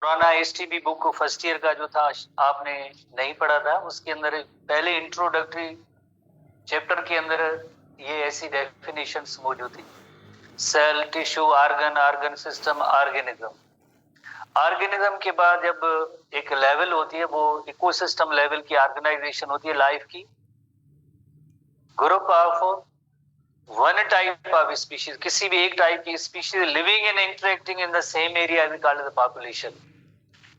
पुराना STB book first year का जो था आपने नहीं पढ़ा था, उसके अंदर पहले इंट्रोडक्टरी चैप्टर के अंदर ये ऐसी डेफिनेशंस मौजूद थी। Cell, tissue, organ system, organism. Organism के बाद जब एक लेवल होती है, वो इकोसिस्टम लेवल की ऑर्गेनाइजेशन होती है लाइफ की। Group of one type of species, किसी भी एक टाइप की species living and interacting in the same area is called the population.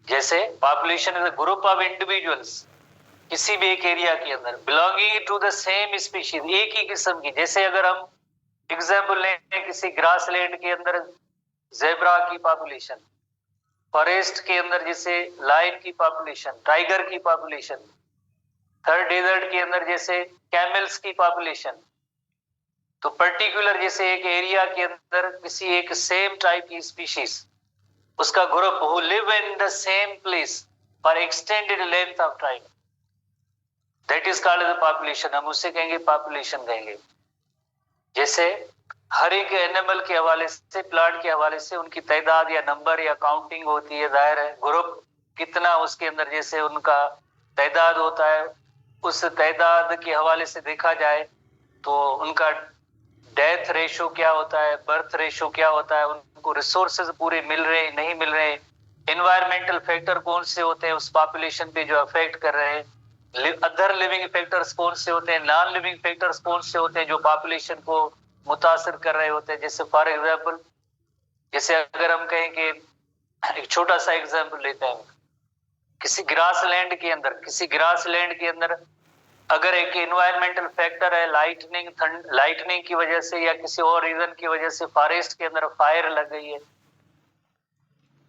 जैसे population is a group of individuals किसी भी एक एरिया के अंदर belonging to the same species, एक ही किस्म की। जैसे अगर हम एग्जाम्पल लें किसी ग्रास लैंड के अंदर जेब्रा की पॉपुलेशन, फॉरेस्ट के अंदर जैसे लायन की पॉपुलेशन, टाइगर की पॉपुलेशन, थर्ड डेजर्ट के अंदर जैसे कैमल्स की पॉपुलेशन। तो पर्टिकुलर जैसे एक एरिया के अंदर किसी एक सेम टाइप की स्पीशीज, उसका group who live in the same place for extended length of time, that is called the population. हम उसे कहेंगे पॉपुलेशन कहेंगे। जैसे हर एक एनिमल के हवाले से, प्लांट के हवाले से उनकी तादाद या नंबर या काउंटिंग होती है, जाहिर है ग्रुप कितना उसके अंदर जैसे उनका तादाद होता है, उस तादाद के हवाले से देखा जाए तो उनका डेथ रेशो क्या होता है, बर्थ रेशो क्या होता है, उनको रिसोर्सेज पूरे मिल रहे नहीं मिल रहे, एनवायरमेंटल फैक्टर कौन से होते हैं उस पॉपुलेशन पे जो अफेक्ट कर रहे हैं, अदर लिविंग फैक्टर्स कौन से होते हैं, नॉन लिविंग फैक्टर्स कौन से होते हैं जो पॉपुलेशन को मुतासिर कर रहे होते हैं। जैसे फॉर एग्जाम्पल, जैसे अगर हम कहें कि एक छोटा सा एग्जाम्पल लेते हैं, किसी ग्रास लैंड के अंदर अगर एक एनवायरमेंटल फैक्टर है, लाइटनिंग की वजह से या किसी और रीजन की वजह से फॉरेस्ट के अंदर फायर लग गई है,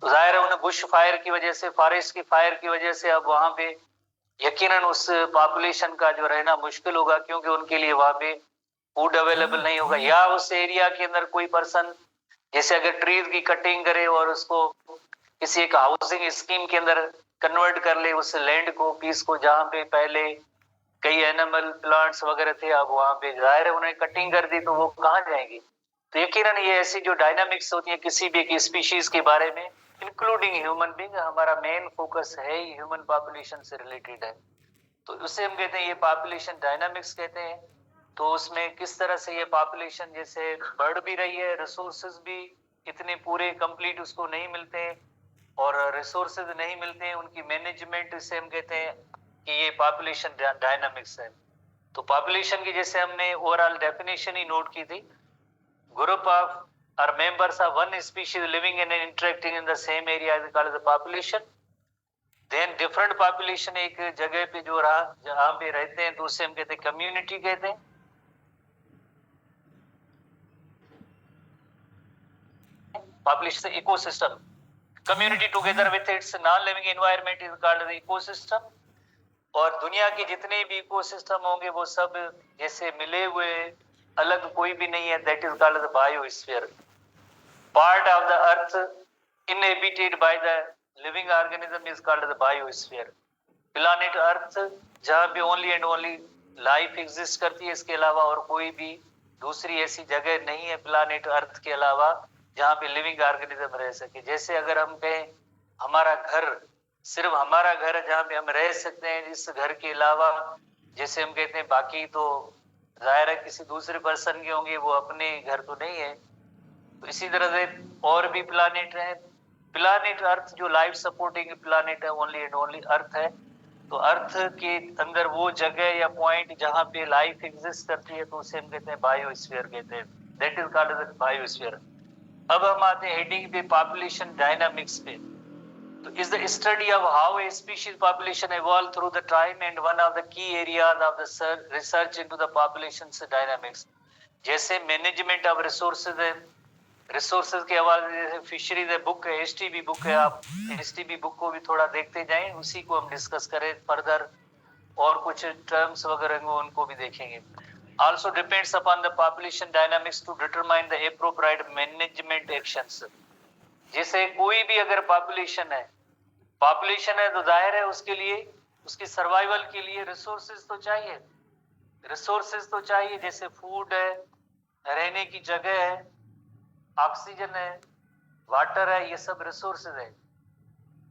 तो जाहिर है उन्हें बुश फायर की वजह से, फॉरेस्ट की फायर की वजह से अब वहां पे यकीनन उस पॉपुलेशन का जो रहना मुश्किल होगा, क्योंकि उनके लिए वहां पे फूड अवेलेबल नहीं होगा। या उस एरिया के अंदर कोई पर्सन जैसे अगर ट्रीज की कटिंग करे और उसको किसी एक हाउसिंग स्कीम के अंदर कन्वर्ट कर ले उस लैंड को, पीस को, जहां पे पहले कई एनिमल प्लांट्स वगैरह थे, अब वहां पे जाहिर है उन्हें कटिंग कर दी तो वो कहाँ जाएंगे। तो यकीनन ये ऐसी जो डायनामिक्स होती है किसी भी एक स्पीशीज के बारे में, इंक्लूडिंग ह्यूमन बीइंग, हमारा मेन फोकस है ही ह्यूमन पॉपुलेशन से रिलेटेड है, तो उसे हम कहते हैं ये पॉपुलेशन डायनामिक्स कहते हैं। तो उसमें किस तरह से ये पॉपुलेशन जैसे बढ़ भी रही है, रिसोर्सेज भी इतने पूरे कंप्लीट उसको नहीं मिलते हैं, और रिसोर्सेज नहीं मिलते हैं, उनकी मैनेजमेंट से हम कहते हैं कि ये पॉपुलेशन डायनामिक्स है। तो पॉपुलेशन की जैसे हमने ओवरऑल डेफिनेशन ही नोट की थी, group of or members of one species living and interacting in the same area is called the population. Then different population एक जगह पे जो रहा जहाँ पे रहते हैं तो उसे हम कहते हैं कम्युनिटी कहते हैं। Population ecosystem, community together with its non-living environment is called the ecosystem। और दुनिया के जितने भी इकोसिस्टम होंगे वो सब जैसे मिले हुए, अलग कोई भी नहीं है, that is called the biosphere. Part of the earth inhabited by the living organism is called the biosphere. Planet earth जहां पे only and only life exist करती है, इसके अलावा और कोई भी दूसरी ऐसी जगह नहीं है प्लैनेट अर्थ के अलावा जहां पे लिविंग ऑर्गेनिज्म रह सके। जैसे अगर हम कहें हमारा घर, सिर्फ हमारा घर है जहां पे हम रह सकते हैं, इस घर के अलावा जैसे हम कहते हैं बाकी तो जाहिर है किसी दूसरे पर्सन के होंगे, वो अपने घर तो नहीं है। तो इसी तरह से और भी प्लानिट है। प्लानिट अर्थ जो लाइफ सपोर्टिंग प्लानिट है, ओनली एंड ओनली अर्थ है। तो अर्थ के अंदर वो जगह या पॉइंट जहां पे लाइफ एग्जिस्ट करती है तो उसे हम कहते हैं बायोस्फीयर कहते हैं, that is called the biosphere. अब हम आते हैं हेडिंग पे पॉपुलेशन डायनामिक्स पे। तो is the study of how a species population evolved through the time and one of the key areas of the research into the population's dynamics। जैसे management of resources है, resources के हवाले जैसे fisheries है, book है, STB book है, आप STB book को भी थोड़ा देखते जाएं, उसी को हम डिस्कस करें फर्दर, और कुछ टर्म्स वगैरह हैं उनको भी देखेंगे। Also depends upon the population dynamics to determine the appropriate management actions। जैसे कोई भी अगर पॉपुलेशन है तो जाहिर है उसके लिए, उसकी सर्वाइवल के लिए रिसोर्सेज तो चाहिए, जैसे फूड है, रहने की जगह है, ऑक्सीजन है, वाटर है, ये सब रिसोर्सेज है।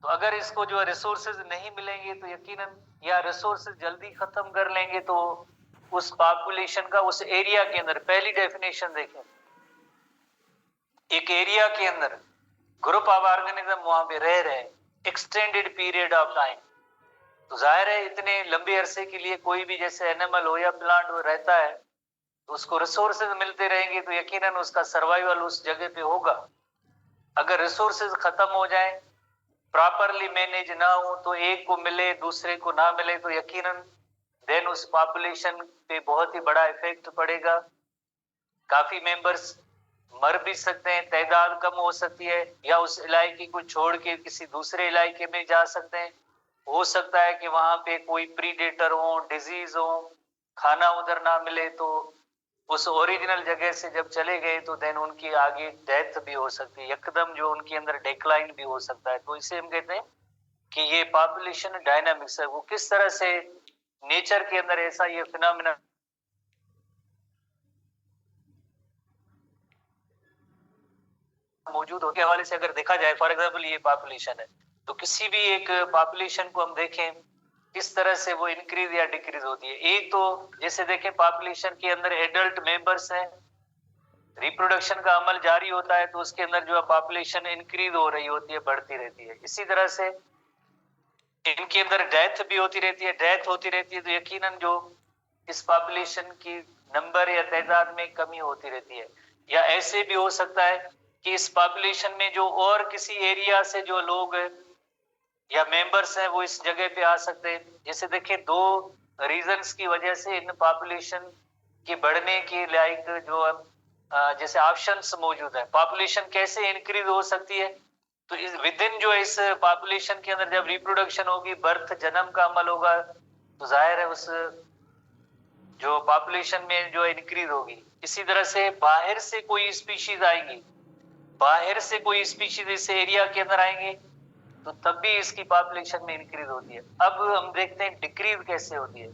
तो अगर इसको जो रिसोर्सेज नहीं मिलेंगे तो यकीनन, या रिसोर्सेज जल्दी खत्म कर लेंगे, तो उस पॉपुलेशन का उस एरिया के अंदर, पहली डेफिनेशन देखें, एक एरिया के अंदर ग्रुप ऑफ ऑर्गेनिज्म वहां पे रह रहे एक्सटेंडेड पीरियड ऑफ टाइम, तो जाहिर है इतने लंबे अरसे के लिए कोई भी जैसे एनिमल हो या प्लांट हो रहता है, तो उसको रिसोर्सेज मिलते रहेंगे तो यकीनन उसका सर्वाइवल उस जगह पे होगा। अगर रिसोर्सेज खत्म हो जाए, प्रॉपरली मैनेज ना हो, तो एक को मिले दूसरे को ना मिले, तो यकीनन देन उस पॉपुलेशन पे बहुत ही बड़ा इफेक्ट पड़ेगा। काफी मेंबर्स मर भी सकते हैं, तादाद कम हो सकती है, या उस इलाके को छोड़ के किसी दूसरे इलाके में जा सकते हैं। हो सकता है कि वहां पे कोई प्रीडेटर हो, डिजीज हो, खाना उधर ना मिले, तो उस ओरिजिनल जगह से जब चले गए तो देन उनकी आगे डेथ भी हो सकती है, एकदम जो उनके अंदर डिक्लाइन भी हो सकता है। तो इसे हम कहते हैं कि ये पॉपुलेशन डायनामिक्स है, वो किस तरह से नेचर के अंदर ऐसा ये फिनोमेना मौजूद हो के हवाले से अगर देखा जाए, फॉर एग्जाम्पल ये पॉपुलेशन है, तो किसी भी एक पॉपुलेशन को हम देखें किस तरह से वो इंक्रीज या डिक्रीज होती है। एक तो जैसे देखें पॉपुलेशन के अंदर एडल्ट मेंबर्स हैं, रिप्रोडक्शन का अमल जारी होता है, तो उसके अंदर जो है पॉपुलेशन इंक्रीज हो रही होती है, बढ़ती रहती है। इसी तरह से इनके अंदर डेथ भी होती रहती है, डेथ होती रहती है, तो यकीनन जो इस पॉपुलेशन की नंबर या तादाद में कमी होती रहती है। या ऐसे भी हो सकता है कि इस पॉपुलेशन में जो और किसी एरिया से जो लोग या मेंबर्स हैं वो इस जगह पे आ सकते हैं। जैसे देखिए, दो रीजंस की वजह से इन पॉपुलेशन के बढ़ने के लायक जो जैसे ऑप्शंस मौजूद है। पॉपुलेशन कैसे इंक्रीज हो सकती है, तो इस विद इन जो इस पॉपुलेशन के अंदर जब रिप्रोडक्शन होगी, बर्थ जन्म का अमल होगा, तो जाहिर है उस जो पॉपुलेशन में जो इंक्रीज होगी। इसी तरह से बाहर से कोई स्पीशीज आएंगी, बाहर से कोई स्पीशीज इस एरिया के अंदर आएंगे, तो तब भी इसकी पॉपुलेशन में इंक्रीज होती है। अब हम देखते हैं डिक्रीज कैसे होती है।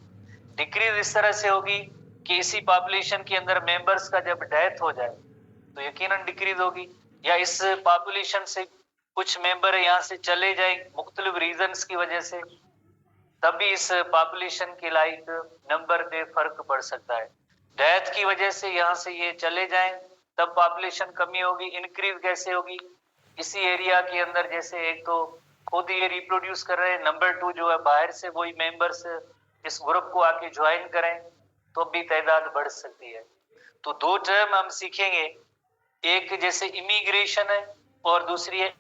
डिक्रीज इस तरह से होगी कि इसी पॉपुलेशन के अंदर मेंबर्स का जब डेथ हो जाए तो यकीनन डिक्रीज होगी, या इस पॉपुलेशन से कुछ मेंबर यहाँ से चले जाए मुख्तलिफ रीजंस की वजह से, तब भी इस पॉपुलेशन के लाइक नंबर पे फर्क पड़ सकता है। डेथ की वजह से यहाँ से ये चले जाएं तब पॉपुलेशन कमी होगी। इंक्रीज कैसे होगी, इसी एरिया के अंदर जैसे एक तो खुद ये रिप्रोड्यूस कर रहे हैं, नंबर टू जो है बाहर से वही मेंबर्स इस ग्रुप को आके ज्वाइन करें, तो भी तादाद बढ़ सकती है। तो दो टर्म हम सीखेंगे, एक जैसे इमिग्रेशन है और दूसरी है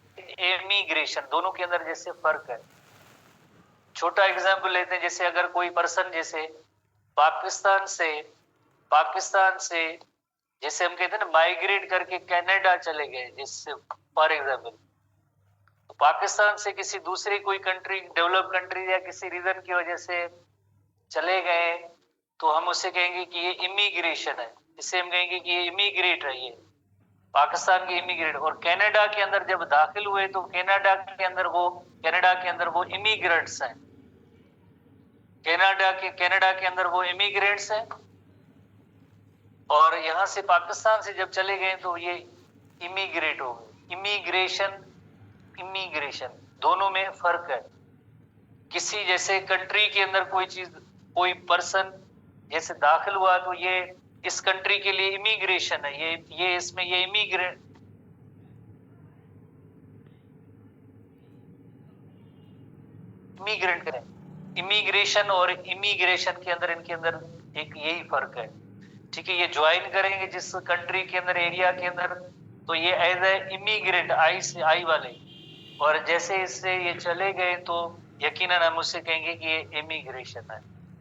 एमिग्रेशन। दोनों के अंदर जैसे फर्क है। छोटा एग्जाम्पल लेते हैं, जैसे अगर कोई पर्सन जैसे पाकिस्तान से जैसे हम कहते हैं ना माइग्रेट करके कनाडा चले गए, जैसे फॉर एग्जाम्पल, तो पाकिस्तान से किसी दूसरी कोई कंट्री, डेवलप कंट्री या किसी रीजन की वजह से चले गए, तो हम उसे कहेंगे कि ये इमिग्रेशन है। इसे हम कहेंगे कि ये इमिग्रेट है, ये पाकिस्तान के इमिग्रेट। और कनाडा के अंदर जब दाखिल हुए तो कनाडा के अंदर वो इमिग्रेंट्स हैं। कनाडा के अंदर वो इमिग्रेंट्स हैं, और यहाँ से पाकिस्तान से जब चले गए तो ये इमिग्रेट हो गए। इमिग्रेशन दोनों में फर्क है। किसी जैसे कंट्री के अंदर कोई पर्सन जैसे दाखिल हुआ तो ये इस कंट्री के लिए इमिग्रेशन है, ये इसमें ये इमिग्रेंट करें। इमिग्रेशन और इमिग्रेशन के अंदर इनके अंदर एक यही फर्क है। ठीक है, ये ज्वाइन करेंगे जिस कंट्री के अंदर, एरिया के अंदर, तो ये एज ए इमिग्रेंट, आई वाले, और जैसे इससे ये चले गए तो यकीनन हम उससे कहेंगे कि ये इमिग्रेशन है।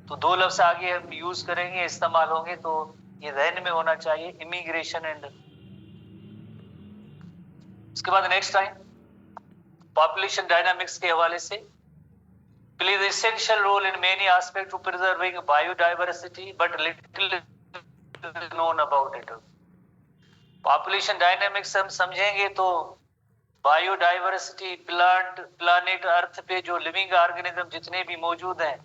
तो दो लफ्ज आगे हम यूज करेंगे, इस्तेमाल होंगे, तो ये ध्यान में होना चाहिए, इमिग्रेशन एंड। उसके बाद नेक्स्ट टाइम पॉपुलेशन डायनामिक्स के हवाले से, plays essential role in many aspects to preserving biodiversity, but little known about it. Population dynamics हम समझेंगे तो बायोडाइवर्सिटी, प्लानेट अर्थ पे जो लिविंग ऑर्गेनिज्म जितने भी मौजूद हैं,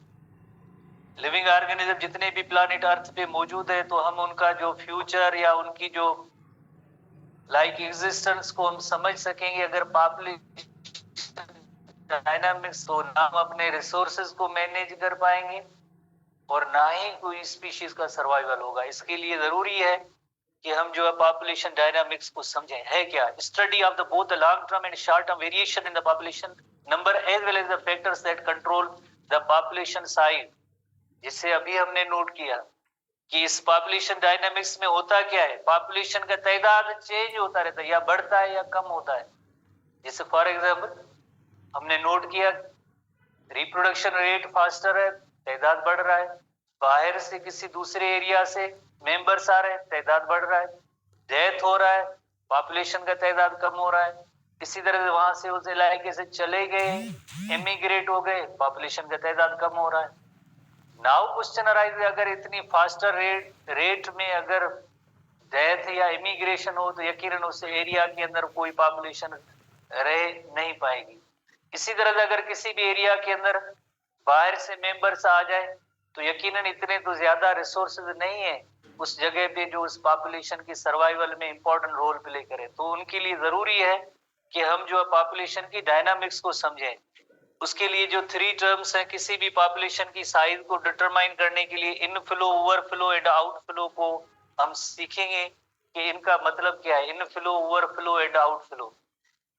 लिविंग ऑर्गेनिज्म जितने भी प्लानेट अर्थ पे मौजूद है, तो हम उनका जो फ्यूचर या उनकी जो लाइक एग्जिस्टेंस को हम समझ सकेंगे अगर पॉपुलेशन डायनामिक्स, तो ना हम अपने रिसोर्सेज को मैनेज कर पाएंगे और ना ही कोई स्पीशीज का सर्वाइवल होगा। इसके लिए जरूरी है कि हम जो है पॉपुलेशन डायनामिक्स को समझें। है क्या? Study of the both the long term and short term variation in the population number as well as the factors that control the population size. जिससे अभी हमने नोट किया कि इस पॉपुलेशन डायनामिक्स में होता क्या है, पॉपुलेशन का तादाद चेंज होता रहता है, या बढ़ता है या कम होता है। जैसे फॉर एग्जाम्पल हमने नोट किया रिप्रोडक्शन रेट फास्टर है, तादाद बढ़ रहा है। बाहर से किसी दूसरे एरिया से मेंबर्स आ रहे हैं, तादाद बढ़ रहा है। डेथ हो रहा है, पॉपुलेशन का तादाद कम हो रहा है। इसी तरह से वहां से उस इलाके से चले गए, इमिग्रेट हो गए, पॉपुलेशन का तादाद कम हो रहा है। नाउ क्वेश्चन अराइज, अगर इतनी फास्टर रेट में अगर डेथ या इमिग्रेशन हो तो यकीनन उस एरिया के अंदर कोई पॉपुलेशन रह नहीं पाएगी। इसी तरह से अगर किसी भी एरिया के अंदर बाहर से मेंबर्स आ जाए तो यकीनन इतने तो ज्यादा रिसोर्सेज नहीं है उस जगह पे जो उस पॉपुलेशन की सर्वाइवल में इंपॉर्टेंट रोल प्ले करे। तो उनके लिए जरूरी है कि हम जो है पॉपुलेशन की डायनामिक्स को समझें। उसके लिए जो 3 टर्म्स हैं किसी भी पॉपुलेशन की साइज को डिटरमाइन करने के लिए, इनफ्लो, ओवरफ्लो एंड आउटफ्लो को हम सीखेंगे कि इनका मतलब क्या है। Inflow, overflow and outflow.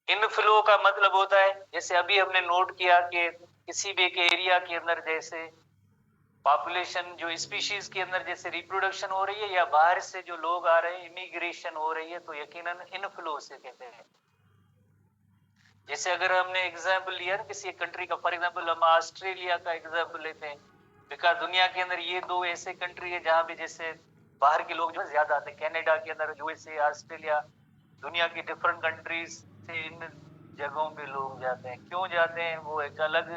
Inflow का मतलब होता है, जैसे अभी हमने नोट किया कि किसी भी एक एरिया के अंदर जैसे पॉपुलेशन जो स्पीशीज के अंदर जैसे रिप्रोडक्शन हो रही है या बाहर से जो लोग आ रहे हैं, इमिग्रेशन हो रही है, तो यकीनन इनफ्लो से कहते हैं। जैसे अगर हमने एग्जाम्पल लिया ना किसी कंट्री का, फॉर एग्जाम्पल हम ऑस्ट्रेलिया का एग्जाम्पल लेते हैं, बिकॉज दुनिया के अंदर ये 2 ऐसे कंट्री है जहां पे जैसे बाहर के लोग जो ज्यादा आते हैं। कनाडा के अंदर, यूएसए, ऑस्ट्रेलिया, दुनिया की डिफरेंट कंट्रीज से इन जगहों पे लोग जाते हैं। क्यों जाते हैं वो एक अलग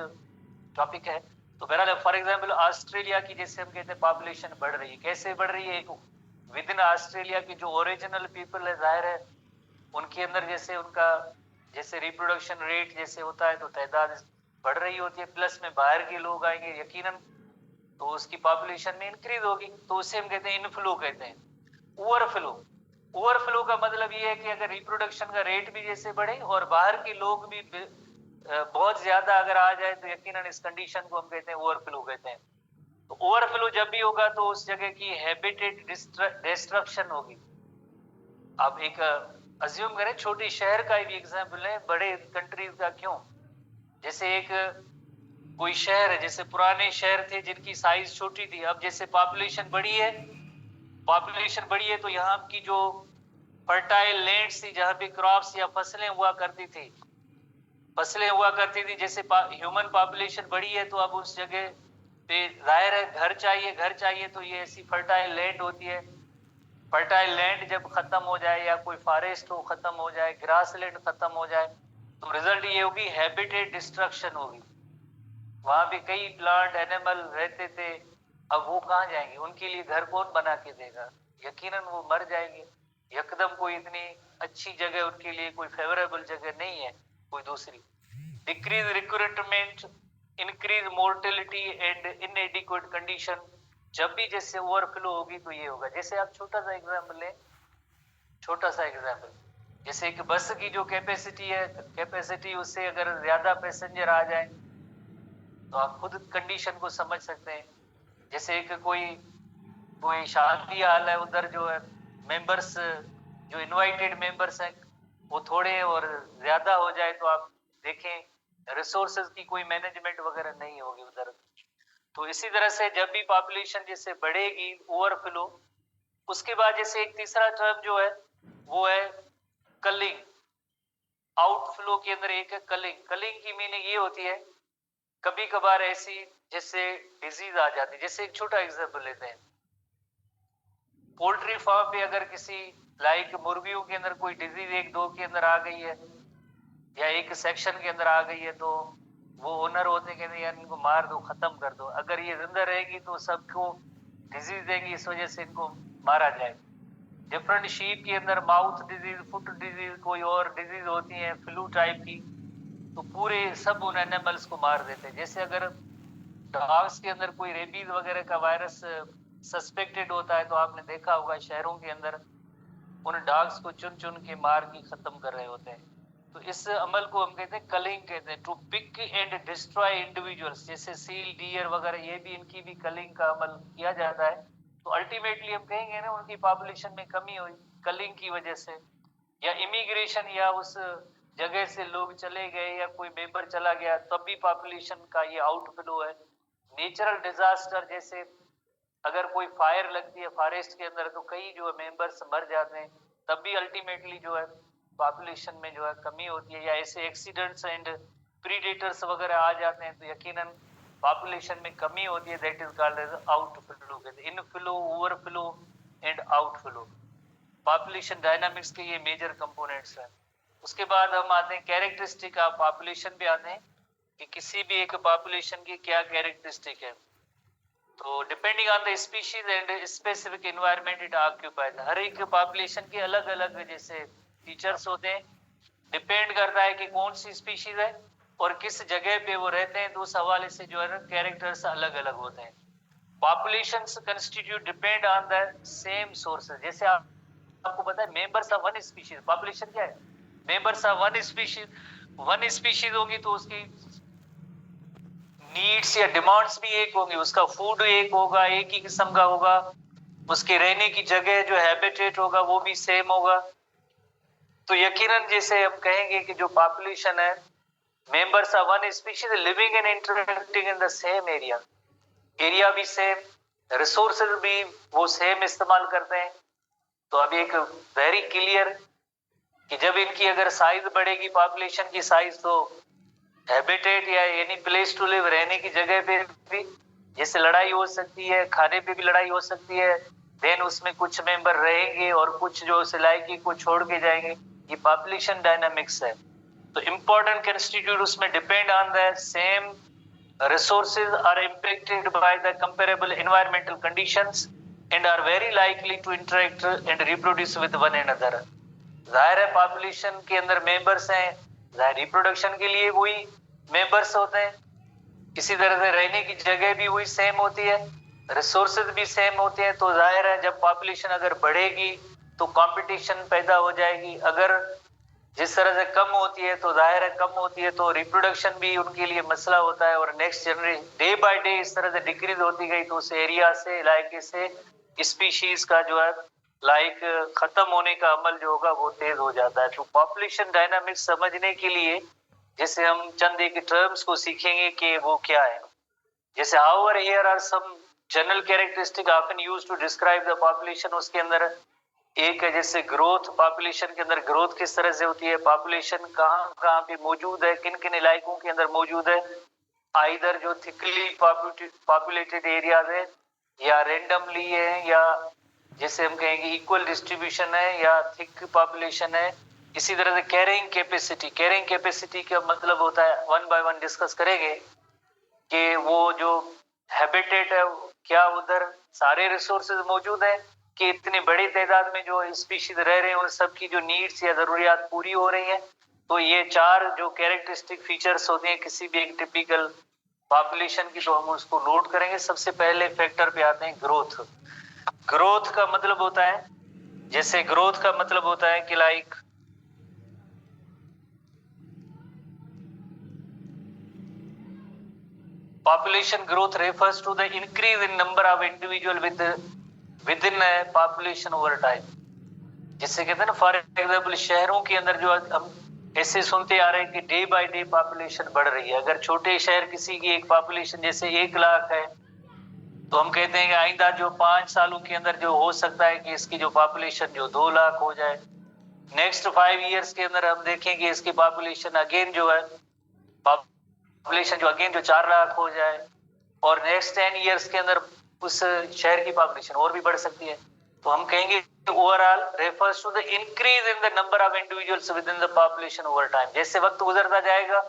टॉपिक है। तो बहरहाल फॉर एग्जाम्पल ऑस्ट्रेलिया की जैसे हम कहते हैं पॉपुलेशन बढ़ रही है। कैसे बढ़ रही है? एक विद इन ऑस्ट्रेलिया की जो ओरिजिनल पीपल है, जाहिर है उनके अंदर जैसे उनका जैसे रिप्रोडक्शन रेट जैसे होता है तो तादाद बढ़ रही होती है, प्लस में बाहर के लोग आएंगे यकीनन तो उसकी पॉपुलेशन में इंक्रीज होगी। तो उसे हम कहते हैं इनफ्लो कहते हैं। ओवरफ्लो, ओवरफ्लो का मतलब ये है कि अगर रिप्रोडक्शन का रेट भी जैसे बढ़े और बाहर के लोग भी बहुत ज्यादा अगर आ जाए तो यकीनन इस कंडीशन को हम कहते हैं ओवरफ्लो कहते हैं। तो ओवरफ्लो जब भी होगा तो उस जगह की हैबिटेट डिस्ट्रक्शन होगी। अब एक अज्यूम करें छोटी शहर का भी एग्जाम्पल है, बड़े कंट्रीज का क्यों। जैसे एक कोई शहर है, जैसे पुराने शहर थे जिनकी साइज छोटी थी, अब जैसे पॉपुलेशन बढ़ी है तो यहाँ की जो फर्टाइल लैंड्स थी जहाँ पे क्रॉप्स या फसलें हुआ करती थी, जैसे ह्यूमन पॉपुलेशन बढ़ी है तो अब उस जगह पे जाहिर है घर चाहिए तो ये ऐसी फर्टाइल लैंड होती है। फर्टाइल लैंड जब खत्म हो जाए या कोई फॉरेस्ट हो खत्म हो जाए, ग्रास लैंड खत्म हो जाए, तो रिजल्ट ये होगी हैबिटेट डिस्ट्रक्शन होगी। वहां पे कई प्लांट एनिमल रहते थे, अब वो कहाँ जाएंगे? उनके लिए घर कौन बना के देगा? यकीनन वो मर जाएंगे। यकदम कोई इतनी अच्छी जगह उनके लिए कोई फेवरेबल जगह नहीं है कोई दूसरी। Decrease recruitment, increase mortality and इनएडिक्वेट condition. जब भी जैसे ओवरफ्लो होगी तो ये होगा। जैसे आप छोटा सा एग्जाम्पल जैसे एक बस की जो कैपेसिटी उससे अगर ज्यादा पैसेंजर आ जाए तो आप खुद कंडीशन को समझ सकते हैं। जैसे एक कोई शादी हाल है, उधर जो है मेंबर्स जो इनवाइटेड मेंबर्स हैं वो थोड़े और ज्यादा हो जाए तो आप देखें रिसोर्सेज की कोई मैनेजमेंट वगैरह नहीं होगी उधर। तो इसी तरह से जब भी पॉपुलेशन जैसे बढ़ेगी ओवरफ्लो, उसके बाद जैसे एक तीसरा टर्म जो है वो है कलिंग। आउटफ्लो के अंदर एक है कलिंग। कलिंग की मीनिंग ये होती है कभी कभार ऐसी जैसे डिजीज आ जाती है। जैसे एक छोटा एग्जांपल लेते हैं, पोल्ट्री फार्म पे अगर किसी लाइक मुर्गियों के अंदर कोई डिजीज 1-2 के अंदर आ गई है या एक सेक्शन के अंदर आ गई है तो वो ओनर होते हैं कहते हैं यार इनको मार दो, खत्म कर दो, अगर ये जिंदा रहेगी तो सबको डिजीज देंगी, इस वजह से इनको मारा जाए। डिफरेंट शीप के अंदर माउथ डिजीज, फुट डिजीज, कोई और डिजीज होती है फ्लू टाइप की, तो पूरे सब उन एनिमल्स को मार देते हैं। जैसे अगर डॉग्स के अंदर कोई रेबीज वगैरह का वायरस सस्पेक्टेड होता है तो आपने देखा होगा शहरों के अंदर उन डॉग्स को चुन चुन के मार के खत्म कर रहे होते हैं। तो इस अमल को हम कहते हैं कलिंग कहते हैं, to pick and destroy individuals, जैसे सील, डियर वगैरह, ये भी इनकी भी कलिंग का अमल किया जाता है। तो अल्टीमेटली हम कहेंगे ना उनकी पॉपुलेशन में कमी हुई कलिंग की वजह से, या इमिग्रेशन, या उस जगह से लोग चले गए या कोई मेंबर चला गया तब भी पॉपुलेशन का ये आउटफ्लो है। नेचुरल डिजास्टर, जैसे अगर कोई फायर लगती है फॉरेस्ट के अंदर तो कई जो मेंबर्स मर जाते हैं, तब भी अल्टीमेटली जो है पॉपुलेशन में जो है कमी होती है। या ऐसे एक्सीडेंट्स एंड प्रीडेटर्स वगैरह आ जाते हैं तो यकीनन पॉपुलेशन में कमी होती है। That is called as outflow, inflow, overflow and outflow. Population dynamics के ये मेजर कंपोनेंट्स हैं। उसके बाद हम आते हैं कैरेक्टरिस्टिक ऑफ पॉपुलेशन पे आते हैं कि किसी भी एक पॉपुलेशन की क्या कैरेक्टरिस्टिक है। तो depending on the species and specific environment it occupies, हर एक पॉपुलेशन के अलग अलग जैसे फीचर्स होते हैं, डिपेंड करता है कि कौन सी स्पीशीज है और किस जगह पे वो रहते हैं, तो उस हवाले से जो है ना कैरेक्टर्स अलग अलग होते हैं। Populations constitute depend on the same sources, जैसे आपको पता है members of one species, population क्या है, मेंबर्स ऑफ वन स्पीशीज होगी तो उसकी नीड्स या डिमांड्स भी एक होंगी, उसका फूड एक होगा, एक ही किस्म का होगा, उसके रहने की जगह जो हैबिटेट होगा वो भी सेम होगा। तो यकीनन जैसे हम कहेंगे कि जो पॉपुलेशन है, members of one species living and interacting in the same area, area भी सेम, रिसोर्सेज भी वो सेम इस्तेमाल करते हैं। तो अभी एक वेरी क्लियर कि जब इनकी अगर साइज बढ़ेगी पॉपुलेशन की साइज, तो हैबिटेट या एनी प्लेस टू लिव, रहने की जगह पे भी जैसे लड़ाई हो सकती है, खाने पे भी लड़ाई हो सकती है, देन उसमें कुछ मेंबर रहेंगे और कुछ जो सिलाइकी को छोड़ के जाएंगे, ये पॉपुलेशन डायनामिक्स है। तो इम्पोर्टेंट कंस्टिट्यूट उसमें depend on the same resources are impacted by the comparable environmental conditions and are very likely to interact and reproduce with one another। जाहिर है पॉपुलेशन के अंदर मेंबर्स हैं, जाहिर रिप्रोडक्शन के लिए वही मेंबर्स होते हैं, इसी तरह से रहने की जगह भी वही सेम होती है, रिसोर्सेज भी सेम होते हैं। तो जाहिर है जब पॉपुलेशन अगर बढ़ेगी तो कंपटीशन पैदा हो जाएगी, अगर जिस तरह से कम होती है तो जाहिर है कम होती है तो रिप्रोडक्शन भी उनके लिए मसला होता है, और next generation day by day इस तरह से डिक्रीज होती गई तो उस एरिया से इलाके से स्पीशीज का जो है लाइक खत्म होने का अमल जो होगा वो तेज हो जाता है। तो पॉपुलेशन डायनामिक्स समझने के लिए जैसे हम चंद एक टर्म्स को सीखेंगे कि वो क्या है। जैसे however here are some general characteristic often used to describe the population, उसके अंदर एक है जैसे ग्रोथ, पॉपुलेशन के अंदर ग्रोथ किस तरह से होती है, पॉपुलेशन कहाँ कहाँ पे मौजूद है, किन किन इलाकों के अंदर मौजूद है, आइदर जो थिकली पॉपुलेटेड एरियाज है या रेंडमली है, या जैसे हम कहेंगे इक्वल डिस्ट्रीब्यूशन है या थिक पॉपुलेशन है। इसी तरह से कैरिंग कैपेसिटी का मतलब होता है, वन बाय वन डिस्कस करेंगे कि वो जो हैबिटेट है क्या उधर सारे रिसोर्सेज मौजूद है कि इतनी बड़ी तादाद में जो स्पीशीज रह रहे हैं उन सब की जो नीड्स या जरूरियात पूरी हो रही है। तो ये चार जो कैरेक्टरिस्टिक फीचर्स होते हैं किसी भी एक टिपिकल पॉपुलेशन की, तो हम उसको नोट करेंगे। सबसे पहले फैक्टर पे आते हैं ग्रोथ। ग्रोथ का मतलब होता है, जैसे ग्रोथ का मतलब होता है कि like population growth refers to the increase in number of individual within a population over time। जिससे कहते हैं ना फॉर एग्जाम्पल शहरों के अंदर जो हम ऐसे सुनते आ रहे हैं कि डे बाय डे पॉपुलेशन बढ़ रही है। अगर छोटे शहर किसी की एक पॉपुलेशन जैसे 1 लाख है तो हम कहते हैं कि आइंदा जो 5 सालों के अंदर जो हो सकता है कि इसकी जो पॉपुलेशन जो 2 लाख हो जाए। नेक्स्ट 5 इयर्स के अंदर हम देखेंगे इसकी पॉपुलेशन अगेन जो है पॉपुलेशन जो अगेन जो 4 लाख हो जाए, और नेक्स्ट 10 इयर्स के अंदर उस शहर की पॉपुलेशन और भी बढ़ सकती है। तो हम कहेंगे overall refers to the increase in the number of individuals within the population over time. जैसे वक्त गुजरता जाएगा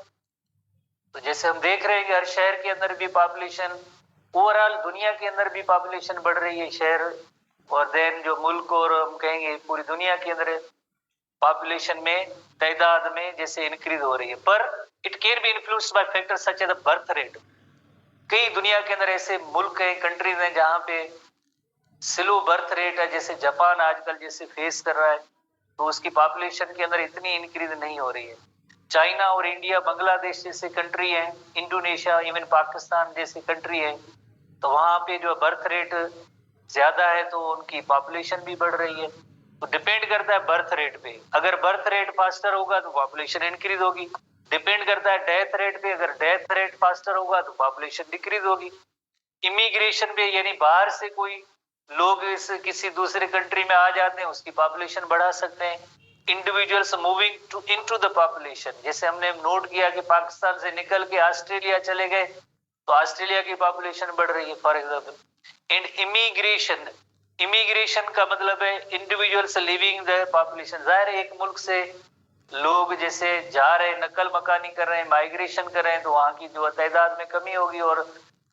तो जैसे हम देख रहे हैं कि हर शहर के अंदर भी पॉपुलेशन, ओवरऑल दुनिया के अंदर भी पॉपुलेशन बढ़ रही है शहर, और देन जो मुल्क और हम कहेंगे पूरी दुनिया के अंदर पॉपुलेशन में तादाद में जैसे इंक्रीज हो रही है। पर it can be influenced by factors such as the birth rate. कई दुनिया के अंदर ऐसे मुल्क हैं, कंट्रीज हैं जहां पे स्लो बर्थ रेट है, जैसे जापान आजकल जैसे फेस कर रहा है, तो उसकी पॉपुलेशन के अंदर इतनी इंक्रीज नहीं हो रही है। चाइना और इंडिया, बांग्लादेश जैसे कंट्री है, इंडोनेशिया, इवन पाकिस्तान जैसे कंट्री है, तो वहां पे जो बर्थ रेट ज्यादा है तो उनकी पॉपुलेशन भी बढ़ रही है। तो डिपेंड करता है बर्थ रेट पे। अगर बर्थ रेट फास्टर होगा तो पॉपुलेशन इंक्रीज होगी। डिपेंड करता है डेथ रेट पे। अगर डेथ रेट फास्टर होगा तो पॉपुलेशन डिक्रीज होगी। इमिग्रेशन पे, यानी बाहर से कोई लोग इस किसी दूसरे कंट्री में आ जाते हैं, उसकी पॉपुलेशन बढ़ा सकते हैं। Individuals moving to into the population, जैसे हमने नोट किया कि पाकिस्तान से निकल के ऑस्ट्रेलिया चले गए तो ऑस्ट्रेलिया की पॉपुलेशन बढ़ रही है for example. And immigration, immigration का मतलब है इंडिविजुअल्स लिविंग द पॉपुलेशन। जाहिर है एक मुल्क से लोग जैसे जा रहे हैं, नकल मकानी कर रहे हैं, माइग्रेशन कर रहे हैं, तो वहां की जो तादाद में कमी होगी, और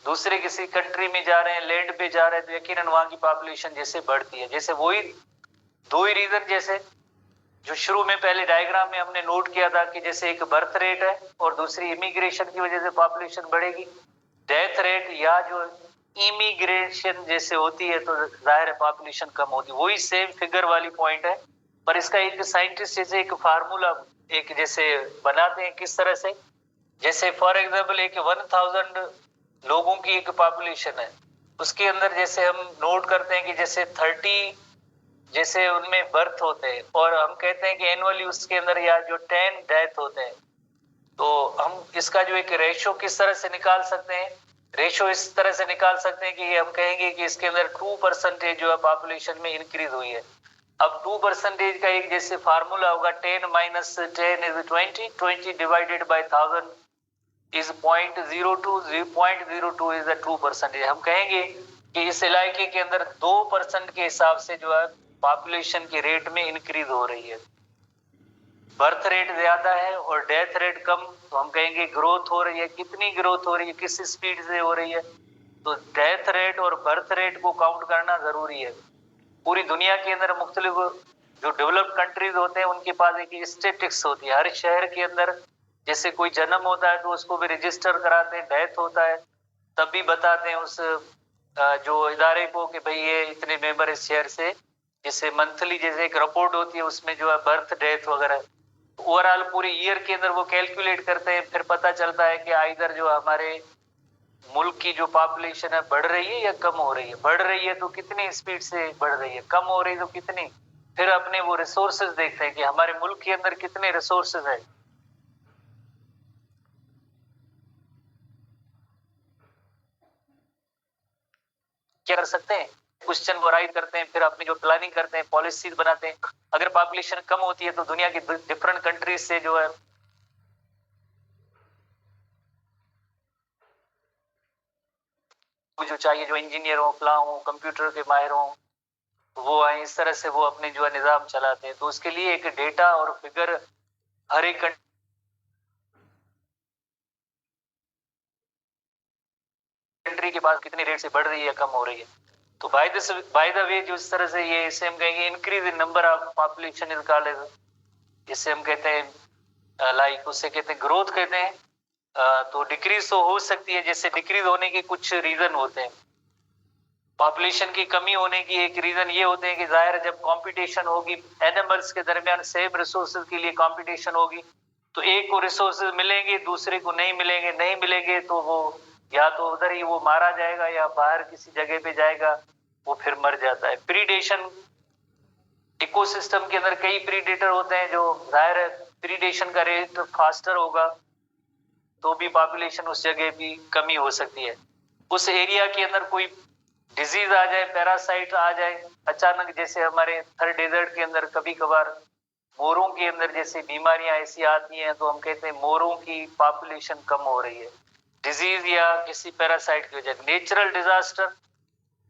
दूसरे किसी कंट्री में जा रहे हैं, लैंड पे जा रहे हैं, तो यकीनन वहां की पॉपुलेशन जैसे बढ़ती है। जैसे वही दो ही रीजन, जैसे जो शुरू में पहले डायग्राम में हमने नोट किया था कि जैसे एक बर्थ रेट है और दूसरी इमिग्रेशन की वजह से पॉपुलेशन बढ़ेगी। डेथ रेट या जो इमिग्रेशन जैसे होती है तो जाहिर है पॉपुलेशन कम होती है। वही सेम फिगर वाली पॉइंट है, पर इसका एक साइंटिस्ट जैसे एक फार्मूला एक जैसे बनाते हैं किस तरह से। जैसे फॉर एग्जाम्पल एक 1000 लोगों की एक पॉपुलेशन है, उसके अंदर जैसे हम नोट करते हैं कि जैसे 30 जैसे उनमें बर्थ होते हैं, और हम कहते हैं कि एनुअली उसके अंदर या जो 10 डेथ होते हैं, तो हम इसका जो एक रेशो किस तरह से निकाल सकते हैं। रेशो इस तरह से निकाल सकते हैं कि हम कहेंगे कि इसके अंदर 2% जो है पॉपुलेशन में इंक्रीज हुई है। अब 2% का एक जैसे फार्मूला होगा 10 - 10 is 20, 20 divided by 1000 is 0.02, 0.02 is the 2%। हम कहेंगे कि इस इलाके के अंदर 2% के हिसाब से जो है पॉपुलेशन के रेट में इंक्रीज हो रही है। बर्थ रेट ज्यादा है और डेथ रेट कम, तो हम कहेंगे ग्रोथ हो रही है। कितनी ग्रोथ हो रही है, किस स्पीड से हो रही है, तो डेथ रेट और बर्थ रेट को काउंट करना जरूरी है। पूरी दुनिया के अंदर मुख्तलिफ जो डेवलप्ड कंट्रीज होते हैं उनके पास एक स्टेटिस्टिक्स होती है। हर शहर के अंदर जैसे कोई जन्म होता है तो उसको भी रजिस्टर कराते हैं, डेथ होता है तब भी बताते हैं उस जो इदारे को कि भाई ये इतने मेंबर इस शहर से, जैसे मंथली जैसे एक रिपोर्ट होती है उसमें जो है बर्थ डेथ वगैरह ओवरऑल पूरे ईयर के अंदर वो कैलकुलेट करते हैं। फिर पता चलता है कि इधर जो हमारे मुल्क की जो पॉपुलेशन है बढ़ रही है या कम हो रही है। बढ़ रही है तो कितनी स्पीड से बढ़ रही है, कम हो रही है तो कितनी। फिर अपने वो रिसोर्सेज देखते हैं कि हमारे मुल्क के अंदर कितने रिसोर्सेज है। क्या कर सकते हैं, क्वेश्चन को राइट करते हैं, फिर अपनी जो प्लानिंग करते हैं, पॉलिसी बनाते हैं। अगर पॉपुलेशन कम होती है तो दुनिया की डिफरेंट कंट्रीज से जो है जो चाहिए, जो इंजीनियर हो, फलां हो, कंप्यूटर के माहिर हो, वो आए, इस तरह से वो अपने जो है निजाम चलाते हैं। तो उसके लिए एक डेटा और फिगर हर एक कंट्री के पास कितनी रेट से बढ़ रही है, कम हो रही है। तो बाय द वे जो इस तरह से ये इसे हम कहेंगे increase in number of population is called, जिससे हम कहते हैं लाइक उससे कहते हैं ग्रोथ कहते हैं। तो डिक्रीज तो हो सकती है, जैसे डिक्रीज होने के कुछ रीजन होते हैं। पॉपुलेशन की कमी होने की एक रीजन ये होते हैं कि जाहिर जब कंपटीशन होगी एनिमल्स के दरमियान, सेम रिसोर्सेज के लिए कंपटीशन होगी, तो एक को रिसोर्सेज मिलेंगे दूसरे को नहीं मिलेंगे, नहीं मिलेंगे तो वो या तो उधर ही वो मारा जाएगा या बाहर किसी जगह पे जाएगा, वो फिर मर जाता है। प्रीडेशन, इकोसिस्टम के अंदर कई प्रीडेटर होते हैं, जो जाहिर है प्रीडेशन का रेट फास्टर होगा तो भी पॉपुलेशन उस जगह भी कमी हो सकती है। उस एरिया के अंदर कोई डिजीज आ जाए, पैरासाइट आ जाए अचानक, जैसे हमारे थर डेजर्ट के अंदर कभी कभार मोरों के अंदर जैसे बीमारियां ऐसी आती हैं, तो हम कहते हैं मोरों की पॉपुलेशन कम हो रही है, डिजीज या किसी पैरासाइट की वजह। नेचुरल डिजास्टर,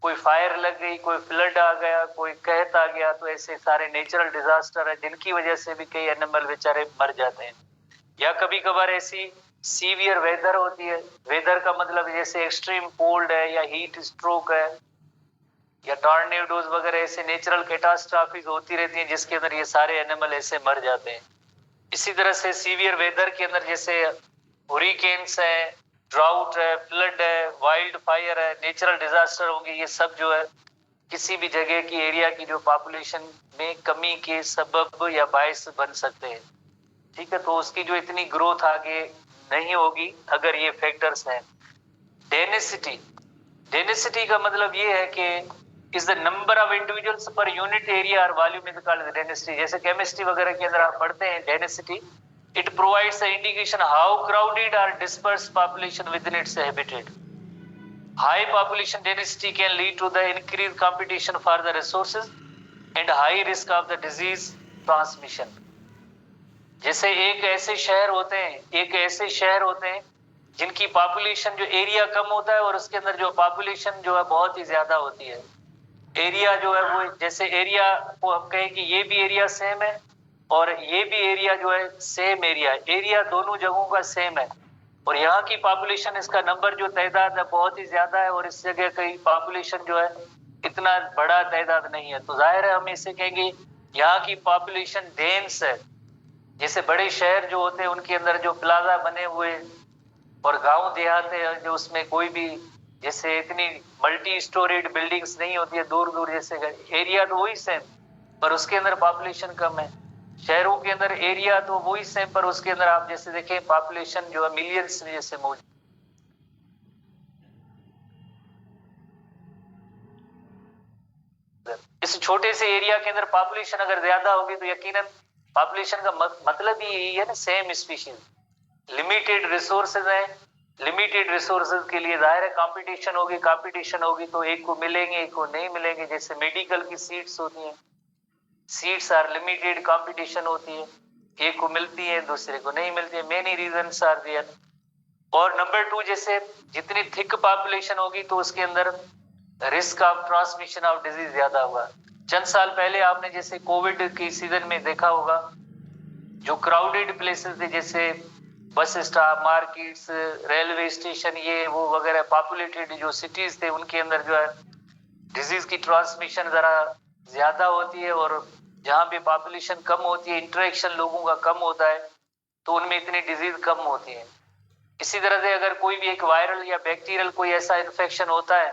कोई फायर लग गई, कोई फ्लड आ गया, कोई कहत आ गया, तो ऐसे सारे नेचुरल डिजास्टर है जिनकी वजह से भी कई एनिमल बेचारे मर जाते हैं। या कभी कभार ऐसी सीवियर वेदर होती है, वेदर का मतलब जैसे एक्सट्रीम कोल्ड है या हीट स्ट्रोक है या टॉर्नेडोज वगैरह, ऐसे नेचुरल कैटास्ट्रॉफीज होती रहती हैं जिसके अंदर ये सारे एनिमल ऐसे मर जाते हैं। इसी तरह से सीवियर वेदर के अंदर जैसे हुरिकेन्स है, ड्राउट है, फ्लड है, वाइल्ड फायर है, नेचुरल डिजास्टर होंगे, ये सब जो है किसी भी जगह की एरिया की जो पॉपुलेशन में कमी के सबब या बायस बन सकते हैं। ठीक है, तो उसकी जो इतनी ग्रोथ आगे नहीं होगी अगर ये फैक्टर्स हैं। डेंसिटी, डेंसिटी का मतलब ये है कि is the number of individuals per unit area और वॉल्यूम इज कॉल्ड डेंसिटी। जैसे केमिस्ट्री वगैरह के अंदर आप पढ़ते हैं density, it provides a indication how crowded और disperse population within its habitat. High population density can lead to the increased competition for the resources and high risk of the disease transmission. जैसे एक ऐसे शहर होते हैं जिनकी population जो area कम होता है और उसके अंदर जो पॉपुलेशन जो है बहुत ही ज्यादा होती है। एरिया जो है वो, जैसे एरिया को हम कहें कि ये भी एरिया सेम है और ये भी एरिया जो है सेम एरिया दोनों जगहों का सेम है, और यहाँ की पॉपुलेशन, इसका नंबर जो तादाद है बहुत ही ज्यादा है और इस जगह की पॉपुलेशन जो है इतना बड़ा तादाद नहीं है, तो जाहिर है हम इसे कहेंगे यहाँ की पॉपुलेशन डेंस है। जैसे बड़े शहर जो होते हैं उनके अंदर जो प्लाजा बने हुए और गांव देहात है जो उसमें कोई भी जैसे इतनी मल्टी स्टोरीड बिल्डिंग्स नहीं होती है दूर दूर, जैसे एरिया तो वही सेम पर उसके अंदर पॉपुलेशन कम है। शहरों के अंदर एरिया तो वही सेम पर उसके अंदर आप जैसे देखें पॉपुलेशन जो है मिलियंस में जैसे मौजूद। इस छोटे से एरिया के अंदर पॉपुलेशन अगर ज्यादा होगी तो यकीनन पॉपुलेशन का मतलब ही यही है ना, सेम स्पीशीज, लिमिटेड रिसोर्सेज है, लिमिटेड रिसोर्सेज के लिए जाहिर है कंपटीशन होगी तो एक को मिलेंगे एक को नहीं मिलेंगे। जैसे मेडिकल की सीट्स होती हैं, सीट्स आर लिमिटेड, कंपटीशन होती है, एक को मिलती है दूसरे को नहीं मिलती है, मेनी रीजंस आर देयर। और नंबर 2, जैसे जितनी थिक पॉपुलेशन होगी तो उसके अंदर risk of transmission of disease ज्यादा होगा। चंद साल पहले आपने जैसे कोविड की सीजन में देखा होगा जो क्राउडेड प्लेसेस थे जैसे bus stop, markets, railway station, ये वो वगैरह पॉपुलेटेड जो सिटीज थे उनके अंदर जो है डिजीज की ट्रांसमिशन जरा ज्यादा होती है, और जहाँ पे पॉपुलेशन कम होती है, इंटरेक्शन लोगों का कम होता है तो उनमें इतनी डिजीज कम होती है। इसी तरह से अगर कोई भी एक वायरल या बैक्टीरियल कोई ऐसा इन्फेक्शन होता है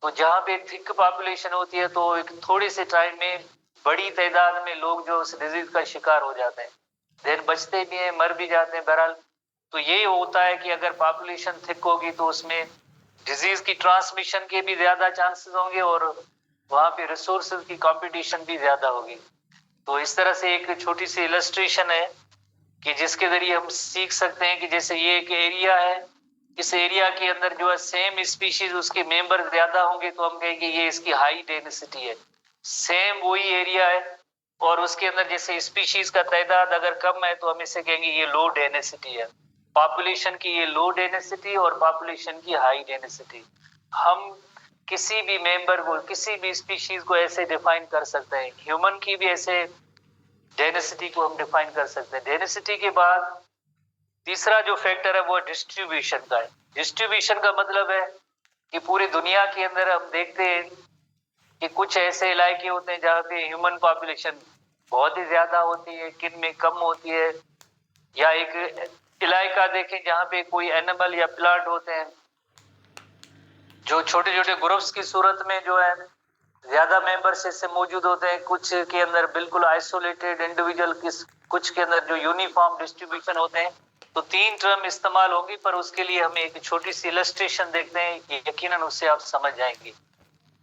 तो जहाँ पे थिक पॉपुलेशन होती है तो एक थोड़े से टाइम में बड़ी तादाद में लोग जो उस डिजीज का शिकार हो जाते हैं, देन बचते भी हैं, मर भी जाते हैं। बहरहाल तो यही होता है कि अगर पॉपुलेशन थिक होगी तो उसमें डिजीज की ट्रांसमिशन के भी ज्यादा चांसेस होंगे और वहां पे रिसोर्सेज की कंपटीशन भी ज्यादा होगी। तो इस तरह से एक छोटी सी इलस्ट्रेशन है कि जिसके जरिए हम सीख सकते हैं कि जैसे ये एक एरिया है, इस एरिया के अंदर जो है सेम स्पीशीज उसके मेंबर ज्यादा होंगे तो हम कहेंगे ये इसकी हाई डेंसिटी है। सेम वही एरिया है और उसके अंदर जैसे स्पीशीज का तादाद अगर कम है तो हम इसे कहेंगे ये लो डेंसिटी है। पॉपुलेशन की ये लो डेंसिटी और पॉपुलेशन की हाई डेंसिटी। हम किसी भी मेंबर को, किसी भी स्पीशीज को ऐसे डिफाइन कर सकते हैं, ह्यूमन की भी ऐसे डेंसिटी को हम डिफाइन कर सकते हैं। डेंसिटी के बाद तीसरा जो फैक्टर है वो डिस्ट्रीब्यूशन का है। डिस्ट्रीब्यूशन का मतलब है कि पूरी दुनिया के अंदर हम देखते हैं कि कुछ ऐसे इलाके होते हैं जहाँ पे ह्यूमन पॉपुलेशन बहुत ही ज्यादा होती है, किन में कम होती है, या एक इलाका देखें जहाँ पे कोई एनिमल या प्लांट होते हैं जो छोटे छोटे ग्रुप्स की सूरत में जो है ज्यादा मेंबर्स ऐसे मौजूद होते हैं, कुछ के अंदर बिल्कुल आइसोलेटेड इंडिविजुअल, कुछ के अंदर जो यूनिफॉर्म डिस्ट्रीब्यूशन होते हैं। तो 3 टर्म इस्तेमाल होंगी पर उसके लिए हम एक छोटी सी इलस्ट्रेशन देखते हैं, यकीनन उससे आप समझ जाएंगे।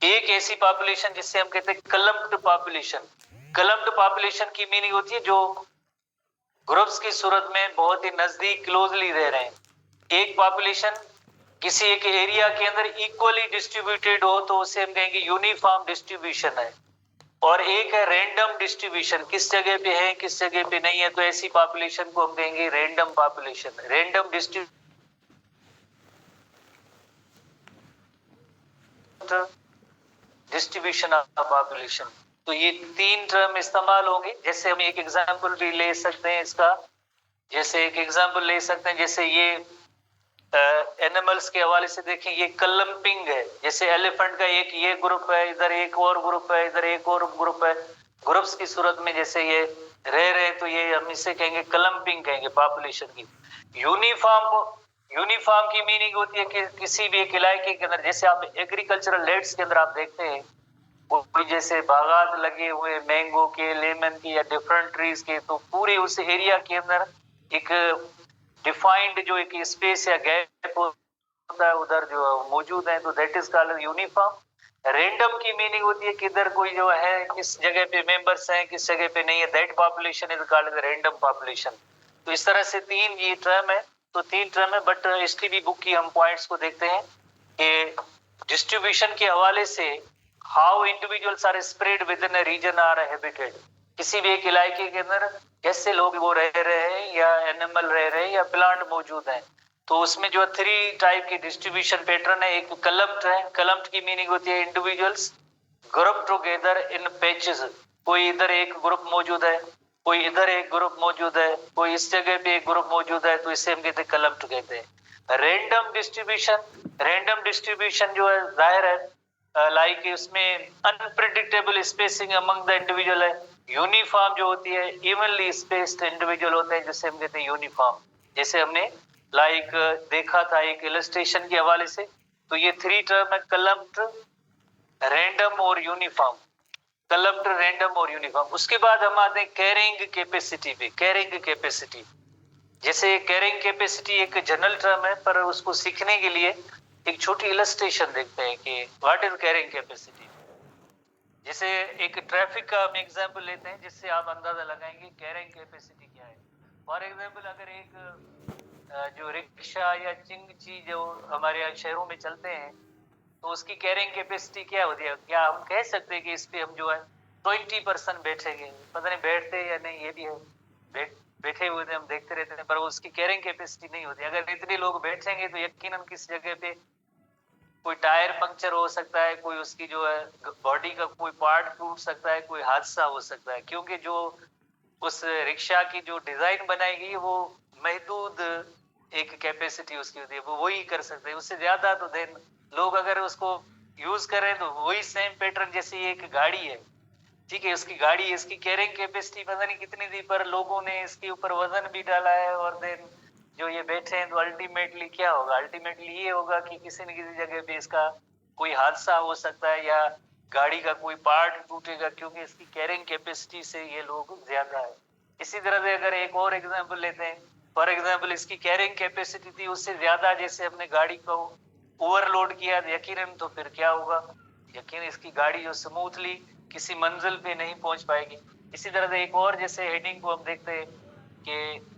एक ऐसी पॉपुलेशन जिससे हम कहते हैं क्लम्प्ड पॉपुलेशन। क्लम्प्ड पॉपुलेशन की मीनिंग होती है जो ग्रुप्स की सूरत में बहुत ही नजदीक क्लोजली रह रहे हैं। एक पॉपुलेशन किसी एक एरिया के अंदर इक्वली डिस्ट्रीब्यूटेड हो तो उसे हम कहेंगे यूनिफॉर्म डिस्ट्रीब्यूशन है। और एक है रैंडम डिस्ट्रीब्यूशन, किस जगह पे है किस जगह पे नहीं है, तो ऐसी पॉपुलेशन को हम कहेंगे random population. Random distribution of population. तो ये 3 टर्म इस्तेमाल होंगे। जैसे हम एक एग्जांपल भी ले सकते हैं इसका, जैसे एक एग्जांपल ले सकते हैं जैसे ये एनिमल्स के हवाले से देखें, ये क्लम्पिंग है। जैसे एलिफेंट का एक ये ग्रुप है, इधर एक और ग्रुप है, इधर एक और ग्रुप है, ग्रुप्स की सूरत में जैसे ये रह रहे हैं तो ये हम इसे कहेंगे क्लम्पिंग कहेंगे पॉपुलेशन की। यूनिफॉर्म की मीनिंग होती है कि किसी भी एक इलाके के अंदर, जैसे आप एग्रीकल्चरल लैंड्स के अंदर आप देखते हैं कोई जैसे बागात लगे हुए मैंगो के, लेमन के या डिफरेंट ट्रीज के, तो पूरे उस एरिया के अंदर एक डिफाइंड जो एक स्पेस या गैप होता है उधर जो मौजूद है, तो that is called uniform. Random की मीनिंग होती है कि इधर कोई जो है किस जगह पे मेंबर्स हैं, किस जगह पे नहीं है, that population is called random population. तो इस तरह से तीन ये टर्म है, तो तीन टर्म है। बट एसटीबी बुक की हम पॉइंट्स को देखते हैं कि डिस्ट्रीब्यूशन के हवाले से how individuals are spread within a region are habited, किसी भी एक इलाके के अंदर कैसे लोग वो रह रहे हैं या एनिमल रह रहे हैं या प्लांट मौजूद हैं। तो उसमें जो थ्री टाइप की डिस्ट्रीब्यूशन पैटर्न है, एक कलम्प्ट है। कलम्प्ट की मीनिंग होती है individuals group together in patches, कोई इधर एक ग्रुप मौजूद है, कोई इधर एक ग्रुप मौजूद है, कोई इस जगह पे एक ग्रुप मौजूद है, तो इसे हम कहते हैं कलम्प्ट कहते हैं। रैंडम डिस्ट्रीब्यूशन, रैंडम डिस्ट्रीब्यूशन जो है जाहिर है लाइक उसमें unpredictable spacing among the individual है। यूनिफॉर्म जो होती है इवनली स्पेस्ड इंडिविजुअल होते हैं, जिसे हम कहते हैं यूनिफॉर्म। जैसे हमने लाइक देखा था एक इलस्ट्रेशन के हवाले से, तो ये थ्री टर्म है, कलम्प्ट, रैंडम और यूनिफॉर्म। कलम्प्ड, रैंडम और यूनिफॉर्म। उसके बाद हम आते हैं कैरिंग कैपेसिटी पे। कैरिंग कैपेसिटी, जैसे कैरिंग कैपेसिटी एक जनरल टर्म है, पर उसको सीखने के लिए एक छोटी इलस्ट्रेशन देखते हैं कि व्हाट इज कैरिंग कैपेसिटी। जैसे एक ट्रैफिक का हम एग्जांपल लेते हैं, जिससे आप अंदाजा लगाएंगे कैरिंग कैपेसिटी क्या है। फॉर एग्जांपल अगर एक जो रिक्शा या चिंगची जो हमारे यहाँ शहरों में चलते हैं, तो उसकी कैरिंग कैपेसिटी क्या होती है? क्या हम कह सकते हैं कि इस पे हम जो है 20% बैठेंगे? पता नहीं बैठते या नहीं, ये भी है। बैठे हुए थे हम देखते रहते हैं, पर उसकी कैरिंग कैपेसिटी नहीं होती। अगर इतने लोग बैठेंगे तो यकीनन किस जगह पे कोई टायर पंक्चर हो सकता है, कोई उसकी जो है बॉडी का कोई पार्ट टूट सकता है, कोई हादसा हो सकता है, क्योंकि जो उस रिक्शा की जो डिजाइन बनाई गई वो महदूद एक कैपेसिटी उसकी होती है, वो वही कर सकते हैं। उससे ज्यादा तो देन लोग अगर उसको यूज करें तो वही सेम पैटर्न, जैसे एक गाड़ी है, ठीक है, उसकी गाड़ी, इसकी कैरिंग कैपेसिटी पता नहीं कितनी थी, पर लोगों ने इसके ऊपर वजन भी डाला है, और देन जो ये बैठे हैं, तो अल्टीमेटली क्या होगा? अल्टीमेटली ये होगा कि किसी न किसी जगह पे इसका कोई हादसा हो सकता है या गाड़ी का कोई पार्ट टूटेगा, क्योंकि इसकी कैरिंग कैपेसिटी से ये लोग ज्यादा है। इसी तरह से अगर एक और एग्जांपल लेते हैं, फॉर एग्जांपल इसकी कैरिंग कैपेसिटी थी उससे ज्यादा, जैसे हमने गाड़ी को ओवरलोड किया यकीनन, तो फिर क्या होगा? यकीन इसकी गाड़ी जो स्मूथली किसी मंजिल पे नहीं पहुंच पाएगी। इसी तरह से एक और जैसे हेडिंग को हम देखते हैं कि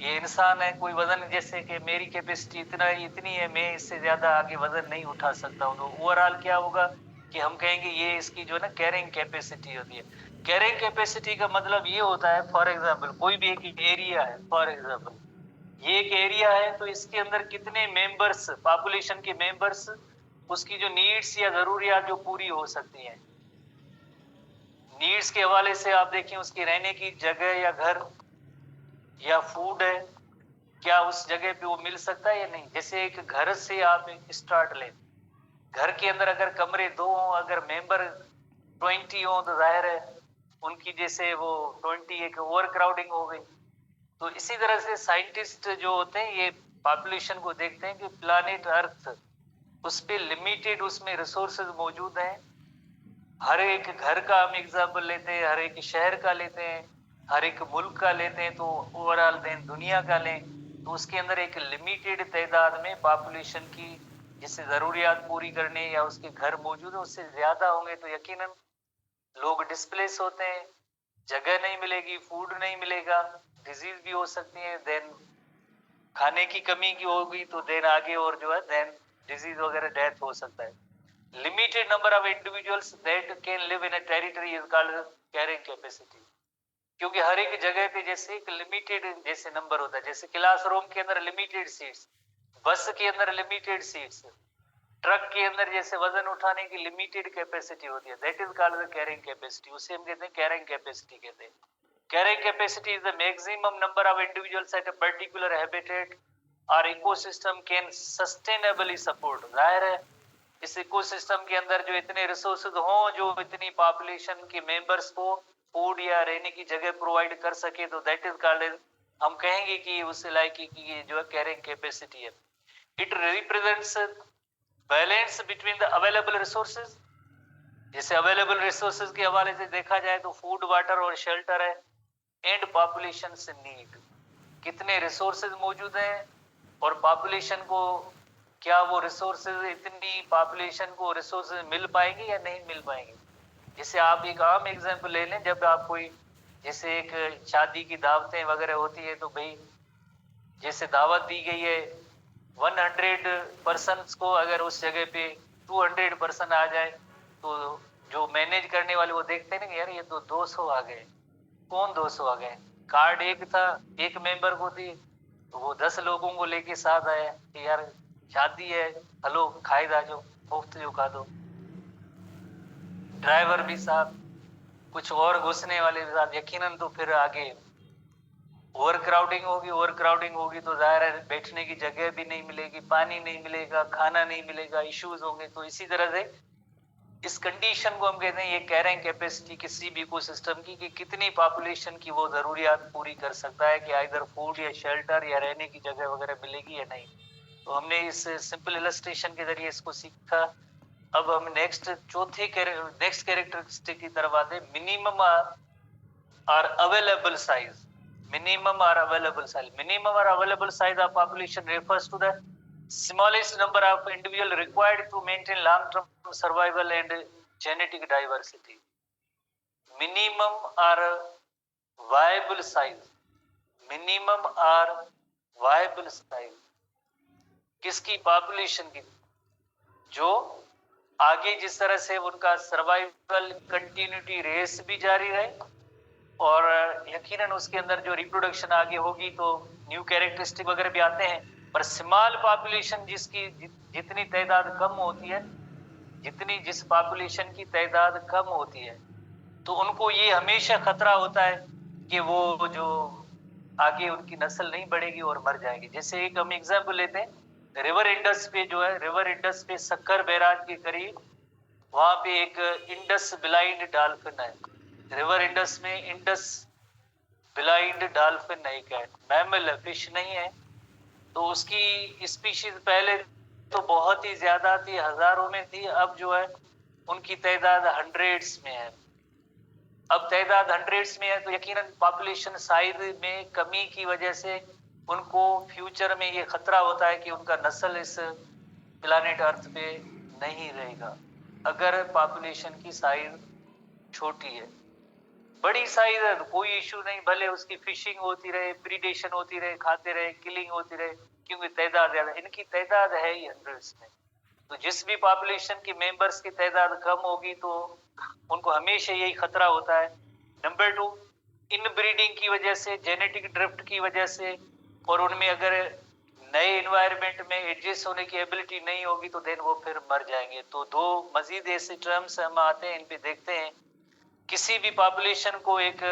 ये इंसान है, कोई वजन, जैसे कि मेरी कैपेसिटी इतनी है, मैं इससे ज्यादा आगे वजन नहीं उठा सकता हूँ, तो ओवरऑल क्या होगा कि हम कहेंगे ये इसकी जो है ना कैरिंग कैपेसिटी होती है। कैरिंग कैपेसिटी का मतलब ये होता है, फॉर एग्जाम्पल कोई भी एक एरिया है, फॉर एग्जाम्पल ये एक एरिया है, तो इसके अंदर कितने मेंबर्स, पॉपुलेशन के मेंबर्स, उसकी जो नीड्स या जरूरियात जो पूरी हो सकती हैं। नीड्स के हवाले से आप देखें, उसकी रहने की जगह या घर या फूड है, क्या उस जगह पे वो मिल सकता है या नहीं। जैसे एक घर से आप स्टार्ट लें, घर के अंदर अगर कमरे दो हों, अगर मेंबर 20 हो, तो जाहिर है उनकी जैसे वो 20 एक ओवर क्राउडिंग हो गई। तो इसी तरह से साइंटिस्ट जो होते हैं ये पॉपुलेशन को देखते हैं कि प्लानिट अर्थ, उस पे लिमिटेड उसमें रिसोर्सेज मौजूद हैं। हर एक घर का हम एग्जाम्पल लेते हैं, हर एक शहर का लेते हैं, हर एक मुल्क का लेते हैं, तो ओवरऑल देन दुनिया का लें, तो उसके अंदर एक लिमिटेड तादाद में पॉपुलेशन की जिससे जरूरियात पूरी करने या उसके घर मौजूद है, उससे ज्यादा होंगे तो यकीनन लोग डिस्प्लेस होते हैं, जगह नहीं मिलेगी, फूड नहीं मिलेगा, डिजीज भी हो सकती है, देन खाने की कमी की होगी, तो देन आगे और जो है देन डिजीज वगैरह डेथ हो सकता है। Limited number of individuals that can live in a territory is called carrying capacity. क्योंकि हर एक जगह पे जैसे एक लिमिटेड जैसे नंबर होता है, जैसे क्लासरूम के अंदर लिमिटेड सीट्स, बस के अंदर लिमिटेड सीट्स, ट्रक के अंदर जैसे वजन उठाने की लिमिटेड कैपेसिटी होती है, that is called the carrying capacity. उसे हम कहते हैं कैरिंग कैपेसिटी कहते हैं। Carrying capacity is the maximum number of individuals at a particular habitat और इकोसिस्टम कैन सस्टेनेबली सपोर्ट। जाहिर है इस इकोसिस्टम के अंदर जो इतने रिसोर्सेज हों, जो इतनी पॉपुलेशन के मेंबर्स को फूड या रहने की जगह प्रोवाइड कर सके, तो दैट इज कॉल्ड, हम कहेंगे कि उस इलाके की जो है कैरिंग कैपेसिटी है। It represents balance between the available resources, जैसे अवेलेबल रिसोर्सेज के हवाले से देखा जाए तो फूड, वाटर और शेल्टर है, एंड पॉपुलेशन से नीड, कितने रिसोर्सेज मौजूद हैं और पॉपुलेशन को क्या वो रिसोर्सेज, इतनी पॉपुलेशन को रिसोर्सेज मिल पाएंगे या नहीं मिल पाएंगे। जैसे आप एक आम एग्जांपल ले लें, जब आप कोई जैसे एक शादी की दावतें वगैरह होती है तो भाई जैसे दावत दी गई है 100 पर्सन्स को, अगर उस जगह पे 200 पर्सन आ जाए तो जो मैनेज करने वाले वो देखते हैं ना कि यार ये तो 200 आ गए, कौन 200 आ गए, कार्ड एक था, एक मेंबर को थी, तो वो 10 लोगों को लेके साथ आया कि यार शादी है, हेलो खाए दाजो, मुफ्त जो खा दो, ड्राइवर भी साथ, कुछ और घुसने वाले भी साथ, यकीनन तो फिर आगे ओवर क्राउडिंग होगी, ओवर क्राउडिंग होगी तो जाहिर है बैठने की जगह भी नहीं मिलेगी, पानी नहीं मिलेगा, खाना नहीं मिलेगा, इश्यूज होंगे। तो इसी तरह से इस कंडीशन को हम कहते हैं, ये कैरिंग कैपेसिटी किसी भी इकोसिस्टम की कि कितनी पॉपुलेशन की वो जरूरियात पूरी कर सकता है, कि इधर फूड या शेल्टर या रहने की जगह वगैरह मिलेगी या नहीं। तो हमने इस सिंपल इलस्ट्रेशन के जरिए इसको सीखा। अब हम नेक्स्ट कैरेक्टरिस्टिक की तरफ आते, minimum or available size, minimum or available size. Minimum or available size of population refers to the smallest number of individual required to maintain long-term survival and genetic diversity. Minimum or viable size. Minimum or viable size. किसकी? Population की, जो आगे जिस तरह से उनका survival continuity race भी जारी रहे और यकीनन उसके अंदर जो रिप्रोडक्शन आगे होगी तो न्यू कैरेक्टरिस्टिक वगैरह भी आते हैं। पर स्मॉल पॉपुलेशन जिसकी जितनी तादाद कम होती है, जिस पॉपुलेशन की तादाद कम होती है तो उनको ये हमेशा खतरा होता है कि वो जो आगे उनकी नस्ल नहीं बढ़ेगी और मर जाएंगे। जैसे एक हम एग्जाम्पल लेते हैं, रिवर इंडस पे जो है, रिवर इंडस पे सक्कर बैराज के करीब वहां पे एक इंडस ब्लाइंड डॉल्फिन है। रिवर इंडस में इंडस ब्लाइंड डॉल्फिन नहीं का मैमल है, फिश नहीं है। तो उसकी स्पीशीज पहले तो बहुत ही ज्यादा थी, हजारों में थी, अब जो है उनकी तादाद हंड्रेड्स में है। अब तादाद हंड्रेड्स में है तो यकीनन पॉपुलेशन साइज में कमी की वजह से उनको फ्यूचर में ये खतरा होता है कि उनका नस्ल इस प्लानेट अर्थ पे नहीं रहेगा अगर पॉपुलेशन की साइज छोटी है। बड़ी साइज है तो कोई इशू नहीं, भले उसकी फिशिंग होती रहे, प्रीडेशन होती रहे, खाते रहे, किलिंग होती रहे, क्योंकि तादाद ज्यादा, इनकी तादाद है ही हंड्रेड्स में। तो जिस भी पॉपुलेशन की मेंबर्स की तादाद कम होगी तो उनको हमेशा यही खतरा होता है। नंबर 2, इनब्रीडिंग की वजह से, जेनेटिक ड्रिफ्ट की वजह से, और उनमें अगर नए एनवायरनमेंट में एडजस्ट होने की एबिलिटी नहीं होगी तो देन वो फिर मर जाएंगे। तो दो मजीद ऐसे टर्म्स हम आते हैं, इन पे देखते हैं। किसी भी पॉपुलेशन को एक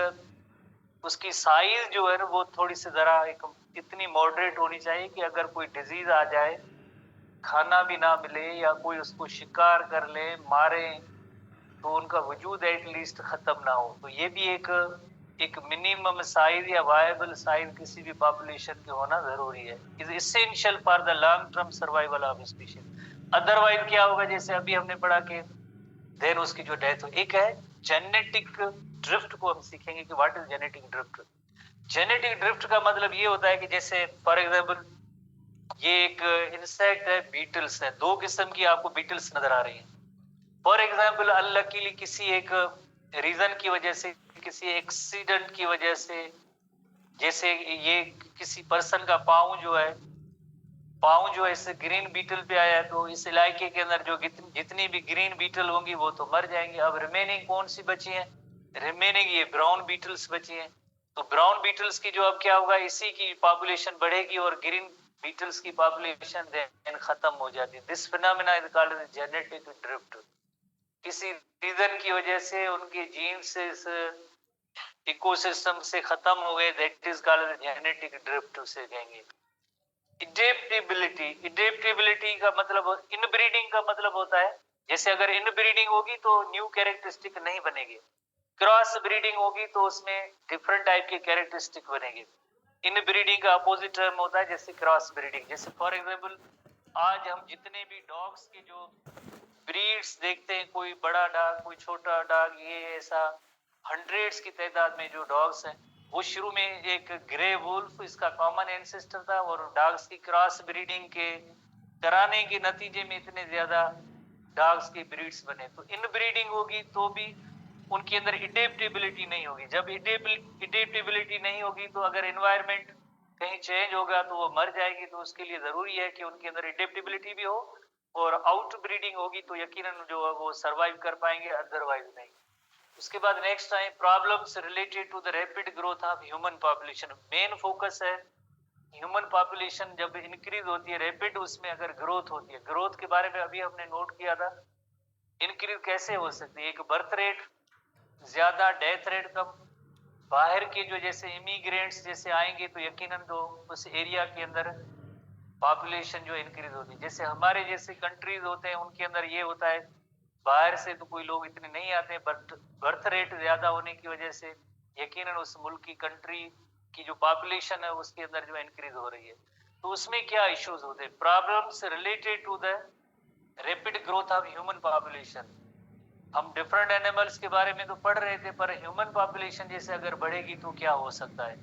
उसकी साइज जो है ना वो थोड़ी सी जरा एक इतनी मॉडरेट होनी चाहिए कि अगर कोई डिजीज आ जाए, खाना भी ना मिले या कोई उसको शिकार कर ले, मारे, तो उनका वजूद एटलीस्ट खत्म ना हो। तो ये भी एक मिनिमम साइज या वायबल साइज किसी भी पॉपुलेशन के होना जरूरी है, is essential for the long term survival of species. Otherwise क्या होगा, जैसे अभी हमने पढ़ा कि देन उसकी जो डेथ हो। एक है जेनेटिक ड्रिफ्ट, को हम सीखेंगे कि what is genetic drift. Genetic drift का मतलब ये होता है कि जैसे फॉर एग्जांपल ये एक इंसेक्ट है, बीटल्स है, दो किस्म की आपको बीटल्स नजर आ रही हैं। फॉर एग्जांपल अनलकीली किसी एक रीजन की वजह से, किसी एक्सीडेंट की वजह से, जैसे ये किसी पर्सन का पाँव जो है इस ग्रीन बीटल पे आया, तो इस इलाके के अंदर जो जितनी भी ग्रीन बीटल होंगी वो तो मर जाएंगी। अब रिमेनिंग कौन सी बची है? रिमेनिंग ये ब्राउन बीटल्स बची हैं। तो ब्राउन बीटल्स की जो अब क्या होगा, इसी की पॉपुलेशन बढ़ेगी और ग्रीन बीटल्स की पॉपुलेशन देन खत्म हो जाती है। This phenomena is called genetic drift. किसी रीजन की वजह से उनके जीन्स इस इकोसिस्टम से खत्म हो गए, that is called genetic drift उसे कहेंगे। इडेप्टेबिलिटी का मतलब, इनब्रीडिंग का मतलब होता है, जैसे अगर इनब्रीडिंग होगी तो न्यू कैरेक्टरिस्टिक नहीं बनेगी, क्रॉस ब्रीडिंग होगी तो उसमें डिफरेंट टाइप के कैरेक्टरिस्टिक बनेंगे। इनब्रीडिंग का अपोजिट टर्म होता है जैसे क्रॉस ब्रीडिंग। जैसे फॉर एग्जांपल आज हम जितने भी डॉग्स के जो ब्रीड्स देखते हैं, कोई बड़ा डॉग, कोई छोटा डॉग, ये ऐसा हंड्रेड्स की तादाद में जो डॉग्स हैं, वो शुरू में एक ग्रे वुल्फ इसका कॉमन एंसेस्टर था, और डॉग्स की क्रॉस ब्रीडिंग के कराने के नतीजे में इतने ज्यादा डॉग्स की ब्रीड्स बने। तो इन ब्रीडिंग होगी तो भी उनके अंदर एडेप्टेबिलिटी नहीं होगी। जब एडेप्टेबिलिटी नहीं होगी तो अगर एनवायरनमेंट कहीं चेंज होगा तो वो मर जाएगी। तो उसके लिए जरूरी है कि उनके अंदर एडेप्टेबिलिटी भी हो, और आउट ब्रीडिंग होगी तो यकीनन जो है वो सरवाइव कर पाएंगे, अदरवाइज नहीं। उसके बाद नेक्स्ट आए problems related to the rapid growth of human population. Main focus है ह्यूमन पॉपुलेशन जब इंक्रीज होती है रैपिड, उसमें अगर ग्रोथ होती है, ग्रोथ के बारे में अभी हमने नोट किया था, इंक्रीज कैसे हो सकती है? एक बर्थ रेट ज्यादा, डेथ रेट कम, बाहर के जो जैसे इमिग्रेंट्स जैसे आएंगे तो यकीनन तो उस एरिया के अंदर पॉपुलेशन जो इंक्रीज होती है। जैसे हमारे जैसे कंट्रीज होते हैं उनके अंदर ये होता है, बाहर से तो कोई लोग इतने नहीं आते, बट बर्थ रेट ज्यादा होने की वजह से यकीनन उस मुल्क की कंट्री की जो पॉपुलेशन है उसके अंदर जो इंक्रीज हो रही है। तो उसमें क्या इश्यूज होते हैं? Problems related to the rapid growth of human population. हम डिफरेंट एनिमल्स के बारे में तो पढ़ रहे थे, पर ह्यूमन पॉपुलेशन जैसे अगर बढ़ेगी तो क्या हो सकता है?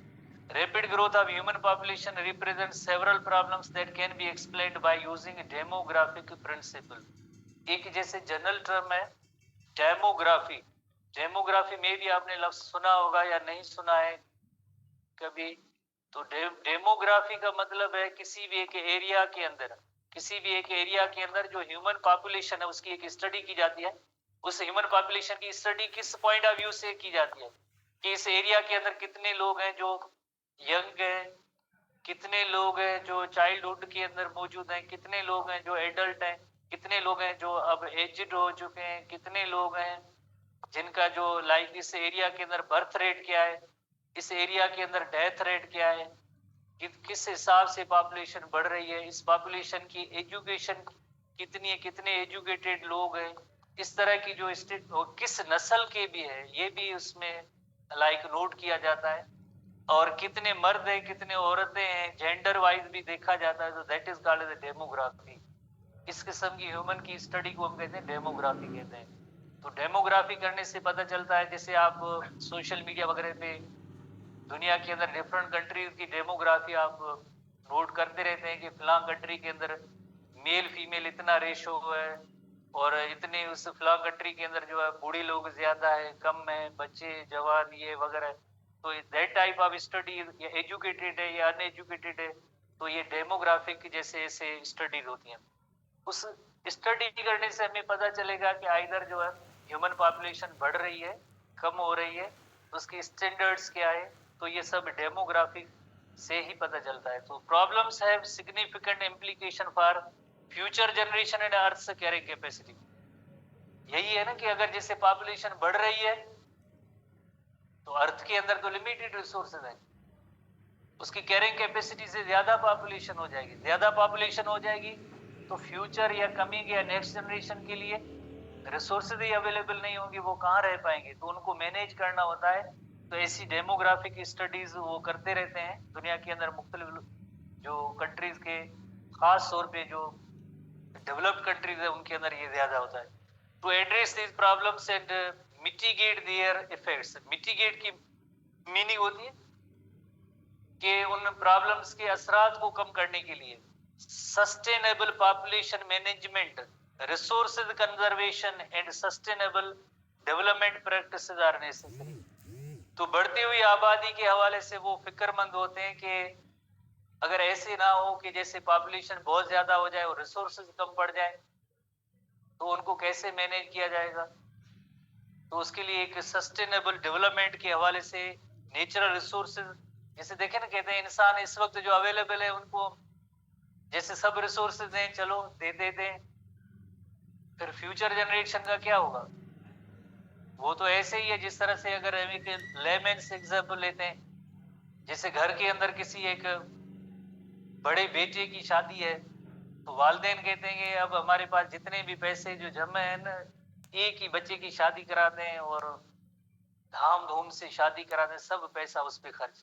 Rapid growth of human population represent several problems that can be explained by using demographic principle. एक जैसे जनरल टर्म है डेमोग्राफी। डेमोग्राफी में भी आपने लफ्ज सुना होगा या नहीं सुना है कभी? तो डेमोग्राफी का मतलब है किसी भी एक एरिया के अंदर, किसी भी एक एरिया के अंदर जो ह्यूमन पॉपुलेशन है उसकी एक स्टडी की जाती है। उस ह्यूमन पॉपुलेशन की स्टडी किस पॉइंट ऑफ व्यू से की जाती है कि इस एरिया के अंदर कितने लोग हैं जो यंग हैं, कितने लोग हैं जो चाइल्डहुड के अंदर मौजूद हैं, कितने लोग हैं जो एडल्ट हैं, कितने लोग हैं जो अब एजड हो चुके हैं, कितने लोग हैं जिनका जो लाइक इस एरिया के अंदर बर्थ रेट क्या है, इस एरिया के अंदर डेथ रेट क्या है, किस हिसाब से पॉपुलेशन बढ़ रही है, इस पॉपुलेशन की एजुकेशन कितनी है, कितने एजुकेटेड लोग हैं, इस तरह की जो स्टेट और किस नस्ल के भी है ये भी उसमें लाइक नोट किया जाता है। और कितने मर्द हैं, कितने औरतें हैं, जेंडर वाइज भी देखा जाता है। तो that is called as demography. इस किस्म की ह्यूमन की स्टडी को हम कहते हैं डेमोग्राफी कहते हैं। तो डेमोग्राफी करने से पता चलता है, जैसे आप सोशल मीडिया वगैरह पे दुनिया के अंदर डिफरेंट कंट्रीज की डेमोग्राफी आप नोट करते रहते हैं कि फलां कंट्री के अंदर मेल फीमेल इतना रेशो है, और इतने उस फलां कंट्री के अंदर जो है बूढ़े लोग ज्यादा है, कम है, बच्चे जवान ये वगैरह। तो दैट टाइप ऑफ स्टडी ये एजुकेटेड है या अनएजुकेटेड है, तो ये डेमोग्राफिक जैसे ऐसे स्टडीज होती हैं। उस स्टडी करने से हमें पता चलेगा कि आइदर जो है ह्यूमन पॉपुलेशन बढ़ रही है, कम हो रही है, उसकी स्टैंडर्ड्स क्या है, तो ये सब डेमोग्राफिक से ही पता चलता है। तो problems have significant implication for future generation and earth carrying capacity. यही है ना कि अगर जैसे पॉपुलेशन बढ़ रही है तो अर्थ के अंदर तो लिमिटेड रिसोर्सेज है, उसकी कैरिंग कैपेसिटी से ज्यादा पॉपुलेशन हो जाएगी। ज्यादा पॉपुलेशन हो जाएगी तो फ्यूचर या कमिंग या नेक्स्ट जनरेशन के लिए रिसोर्सेज ही अवेलेबल नहीं होंगी, वो कहाँ रह पाएंगे? तो उनको मैनेज करना होता है। तो ऐसी डेमोग्राफिक स्टडीज वो करते रहते हैं दुनिया के अंदर, मुख्तलिफ जो कंट्रीज के, खास तौर पे जो डेवलप्ड कंट्रीज है उनके अंदर ये ज्यादा होता है। To address these problems and mitigate their effects. Mitigate की मीनिंग होती है कि उन प्रॉब्लम्स के असरात को कम करने के लिए sustainable population management, resources conservation and sustainable development practices are necessary. तो बढ़ती हुई आबादी के हवाले से वो फिक्रमंद होते हैं कि अगर ऐसे ना हो कि जैसे पॉपुलेशन बहुत ज्यादा हो जाए और रिसोर्सेज कम पड़ जाए, तो उनको कैसे मैनेज किया जाएगा? तो उसके लिए एक सस्टेनेबल डेवलपमेंट के हवाले से नेचुरल रिसोर्सेज, जैसे देखें ना, कहते हैं इंसान इस वक्त जो अवेलेबल है उनको जैसे सब रिसोर्सेज दें, चलो दे देते हैं, फिर फ्यूचर जनरेशन का क्या होगा? वो तो ऐसे ही है जिस तरह से अगर हम एक लेमैन्स एग्जाम्पल लेते हैं, जैसे घर के अंदर किसी एक बड़े बेटे की शादी है तो वालदेन कहते हैं कि अब हमारे पास जितने भी पैसे जो जमे हैं ना, एक ही बच्चे की शादी करा दें और धाम धूम से शादी करा दें, सब पैसा उस पर खर्च,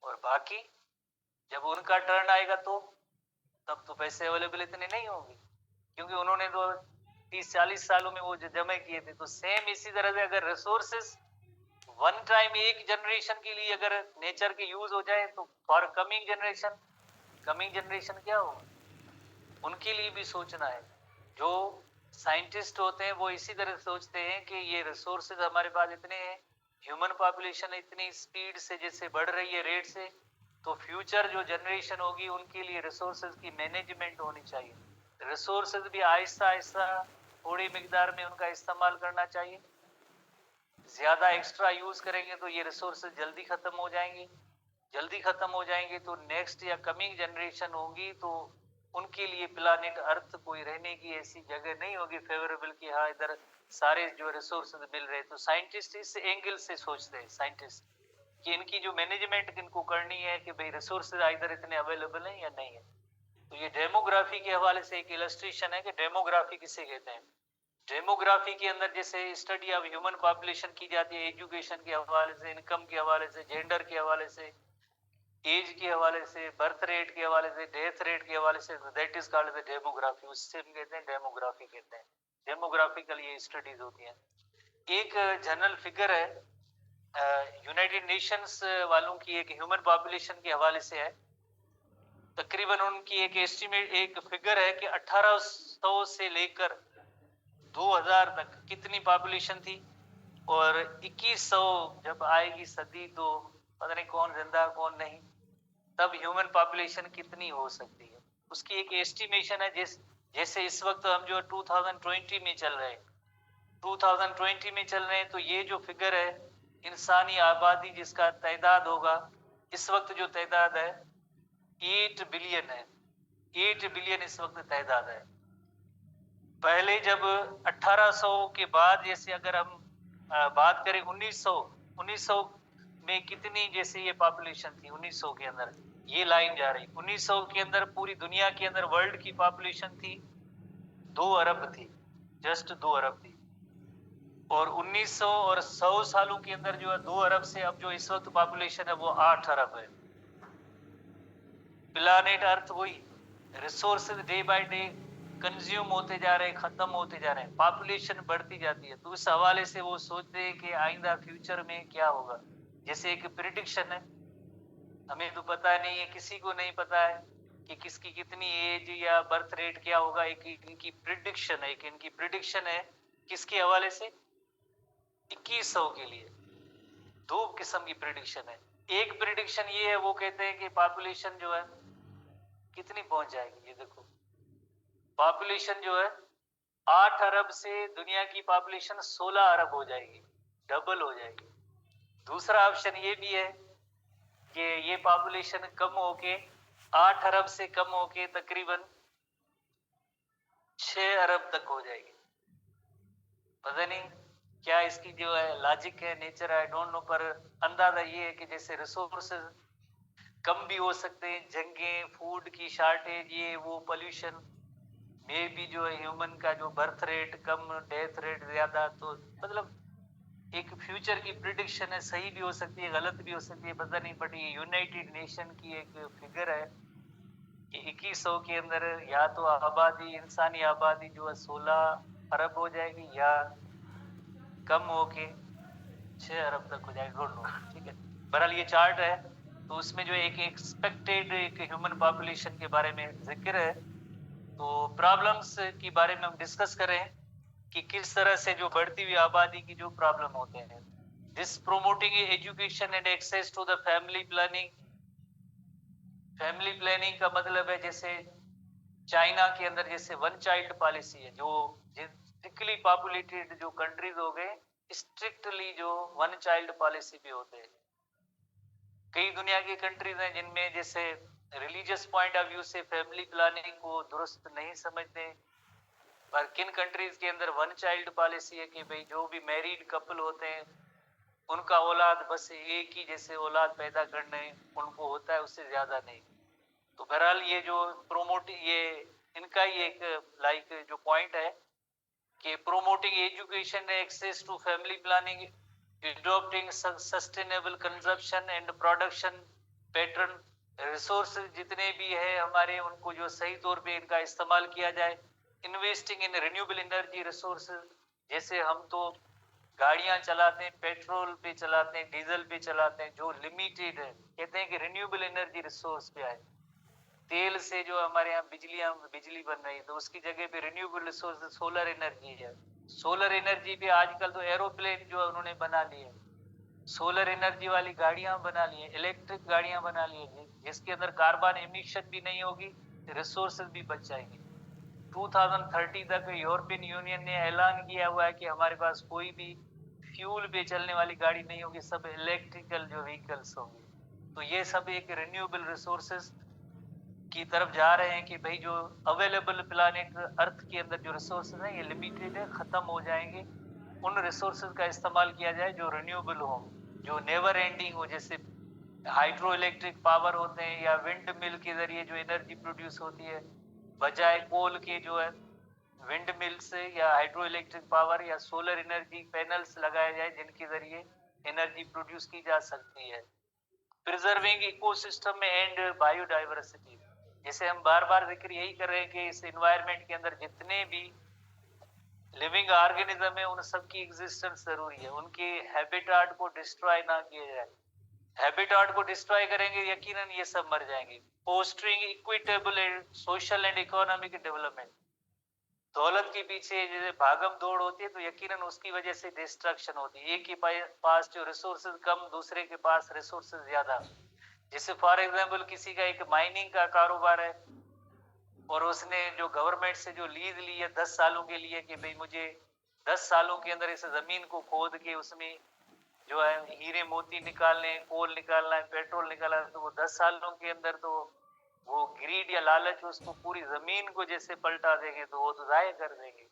और बाकी जब उनका टर्न आएगा तो तब तो पैसे अवेलेबल इतने नहीं होंगे, क्योंकि उन्होंने तो 30-40 सालों में वो जमा किए थे। तो सेम इसी तरह से अगर रिसोर्सेस वन टाइम एक जनरेशन के लिए अगर नेचर के यूज हो जाए तो फॉर कमिंग जनरेशन क्या होगा, उनके लिए भी सोचना है। जो साइंटिस्ट होते हैं वो इसी तरह सोचते हैं कि ये रिसोर्सेज हमारे पास इतने हैं, ह्यूमन पॉपुलेशन इतनी स्पीड से जैसे बढ़ रही है रेट से, तो फ्यूचर जो जनरेशन होगी उनके लिए रिसोर्सेज की मैनेजमेंट होनी चाहिए। रिसोर्सेज भी आहिस्ता आहिस्ता थोड़ी मिकदार में उनका इस्तेमाल करना चाहिए। ज्यादा एक्स्ट्रा यूज करेंगे तो ये रिसोर्सेज जल्दी खत्म हो जाएंगे, जल्दी खत्म हो जाएंगे तो नेक्स्ट या कमिंग जनरेशन होगी तो उनके लिए प्लानिट अर्थ कोई रहने की ऐसी जगह नहीं होगी फेवरेबल कि हाँ इधर सारे जो रिसोर्सेज मिल रहे। तो साइंटिस्ट इस एंगल से सोचते हैं साइंटिस्ट कि इनकी जो मैनेजमेंट इनको करनी है कि भाई रिसोर्सेज इधर इतने अवेलेबल हैं या नहीं है। तो ये डेमोग्राफी के हवाले से एक इलस्ट्रेशन है कि डेमोग्राफी किसे कहते हैं। डेमोग्राफी के अंदर जैसे स्टडी ऑफ ह्यूमन पॉपुलेशन की जाती है, एजुकेशन के हवाले से, इनकम के हवाले से, जेंडर के हवाले से, एज के हवाले से, बर्थ रेट के हवाले से, डेथ रेट के हवाले से, that is called the demography. उससे हम कहते हैं डेमोग्राफी कहते हैं। डेमोग्राफिकल ये स्टडीज होती हैं। एक जनरल फिगर है यूनाइटेड नेशंस वालों की, एक ह्यूमन पॉपुलेशन के हवाले से है। तकरीबन उनकी एक एस्टिमेट एक फिगर है कि 1800 से लेकर 2000 तक कितनी पॉपुलेशन थी, और 2100 जब आएगी सदी तो पता नहीं कौन जिंदा कौन नहीं, तब ह्यूमन पॉपुलेशन कितनी हो सकती है, उसकी एक एस्टिमेशन है। जैसे इस वक्त हम जो 2020 में चल रहे हैं, 2020 में चल रहे हैं, तो ये जो फिगर है इंसानी आबादी जिसका तादाद होगा, इस वक्त जो तादाद है 8 बिलियन है। 8 बिलियन इस वक्त तादाद है। पहले जब 1800 के बाद जैसे अगर हम बात करें 1900 में कितनी जैसे ये पॉपुलेशन थी, 1900 के अंदर ये लाइन जा रही, 1900 के अंदर पूरी दुनिया के अंदर वर्ल्ड की पॉपुलेशन थी 2 अरब थी, जस्ट 2 अरब थी। और 1900 और 100 सालों के अंदर जो है 2 अरब से अब जो इस वक्त पॉपुलेशन है वो 8 अरब है। प्लानेट अर्थ वही, resources day by day consume होते जा रहे हैं, खत्म होते जा रहे हैं, पॉपुलेशन बढ़ती जाती है। तो उस हवाले से वो सोचते हैं कि आइंदा फ्यूचर में क्या होगा। जैसे एक प्रिडिक्शन है, हमें तो पता नहीं है, किसी को नहीं पता है कि किसकी कितनी एज या बर्थ रेट क्या होगा। एक इनकी प्रिडिक्शन है, एक इनकी प्रिडिक्शन है किसके हवाले से, 2100 के लिए। दो किस्म की प्रिडिक्शन है। एक प्रिडिक्शन ये है, वो कहते हैं कि पॉपुलेशन जो है कितनी पहुंच जाएगी, ये देखो पॉपुलेशन जो है 8 अरब से दुनिया की पॉपुलेशन 16 अरब हो जाएगी, डबल हो जाएगी। दूसरा ऑप्शन ये भी है कि ये पॉपुलेशन कम होके 8 अरब से कम होके तकरीबन 6 अरब तक हो जाएगी। पता नहीं क्या इसकी जो है लॉजिक है, नेचर है, आई डोंट नो, पर अंदाजा ये है कि जैसे रिसोर्सेज कम भी हो सकते हैं, जंगें, फूड की शार्टेज, ये वो पोल्यूशन में भी जो है ह्यूमन का जो बर्थ रेट कम, डेथ रेट ज्यादा। तो मतलब एक फ्यूचर की प्रिडिक्शन है, सही भी हो सकती है, गलत भी हो सकती है, पता नहीं। बट ये यूनाइटेड नेशन की एक फिगर है कि 2100 के अंदर या तो आबादी, इंसानी आबादी जो है 16 अरब हो जाएगी या कम होके 6 अरब तक हो जाएगी, डोंट नो। ठीक है, बहरहाल ये चार्ट है, तो उसमें जो एक एक्सपेक्टेड एक ह्यूमन पॉपुलेशन के बारे में जिक्र है। तो प्रॉब्लम्स की बारे में हम डिस्कस करें कि किस तरह से जो बढ़ती हुई आबादी की जो प्रॉब्लम होते हैं। This promoting education and access to the family planning. Family planning का मतलब है जैसे चाइना के अंदर जैसे वन चाइल्ड पॉलिसी है, जो थिकली पॉपुलेटेड जो कंट्रीज हो गए स्ट्रिक्टली जो वन चाइल्ड पॉलिसी भी होते हैं। कई दुनिया की कंट्रीज हैं जिनमें जैसे रिलीजियस पॉइंट ऑफ व्यू से फैमिली प्लानिंग को दुरुस्त नहीं समझते, पर किन कंट्रीज के अंदर वन चाइल्ड पॉलिसी है कि भाई जो भी मैरिड कपल होते हैं उनका औलाद बस एक ही जैसे औलाद पैदा करने उनको होता है, उससे ज्यादा नहीं। तो बहरहाल ये जो प्रोमोट, ये इनका ही एक लाइक जो पॉइंट है कि promoting education access to family planning, adopting sustainable consumption and production pattern resource जितने भी है हमारे, उनको जो सही तौर पे इनका इस्तेमाल किया जाए। Investing in renewable energy resources, जैसे हम तो गाड़ियां चलाते हैं, पेट्रोल पे चलाते हैं, डीजल पे चलाते हैं, जो लिमिटेड है। कहते हैं कि रिन्यूएबल एनर्जी रिसोर्स पे आए। तेल से जो हमारे यहाँ बिजली बन रही है, तो उसकी जगह पे रिन्यूएबल रिसोर्स सोलर एनर्जी है। सोलर एनर्जी पे आजकल तो एरोप्लेन जो उन्होंने बना लिए, सोलर एनर्जी वाली गाड़ियां बना ली है, इलेक्ट्रिक गाड़ियां बना ली है, जिसके अंदर कार्बन एमिशन भी नहीं होगी, रिसोर्सेज भी बच जाएंगे। 2030 तक यूरोपियन यूनियन ने ऐलान किया हुआ है कि हमारे पास कोई भी फ्यूल पे चलने वाली गाड़ी नहीं होगी, सब इलेक्ट्रिकल जो व्हीकल्स होंगे। तो ये सब एक रिन्यूएबल रिसोर्सेज की तरफ जा रहे हैं कि भाई जो अवेलेबल प्लानिट अर्थ के अंदर जो रिसोर्सेज हैं ये लिमिटेड है, खत्म हो जाएंगे। उन रिसोर्सेज का इस्तेमाल किया जाए जो रिन्यूएबल हो, जो नेवर एंडिंग हो, जैसे हाइड्रो इलेक्ट्रिक पावर होते हैं या विंड मिल के जरिए जो एनर्जी प्रोड्यूस होती है, बजाय कोल के जो है विंड मिल से या हाइड्रो इलेक्ट्रिक पावर या सोलर एनर्जी पैनल्स लगाए जाए जिनके जरिए एनर्जी प्रोड्यूस की जा सकती है। प्रिजर्विंग इकोसिस्टम में एंड बायोडाइवर्सिटी, जैसे हम बार बार जिक्र यही कर रहे हैं कि इस एनवायरनमेंट के अंदर जितने भी लिविंग ऑर्गेनिज्म है उन सब की एग्जिस्टेंस जरूरी है, उनके हैबिटाट को डिस्ट्रॉय ना किया जाए। हैबिटाट को डिस्ट्रॉय करेंगे यकीनन ये सब मर जाएंगे। Fostering equitable and social and economic development, दौलत के पीछे जैसे भागम दौड़ होती है तो यकीनन उसकी वजह से डिस्ट्रक्शन होती है। एक के पास जो रिसोर्सेज कम, दूसरे के पास रिसोर्सेज ज्यादा। जैसे फॉर एग्जांपल किसी का एक माइनिंग का कारोबार है और उसने जो गवर्नमेंट से जो लीज ली है 10 सालों के लिए कि भाई मुझे 10 सालों के अंदर इस जमीन को खोद के उसमें जो है हीरे मोती निकालने, कोल निकालना है, पेट्रोल निकालना है, तो वो 10 सालों के अंदर तो वो ग्रीड या लालच उसको पूरी जमीन को जैसे पलटा देंगे, तो वो तो जाया कर देंगे।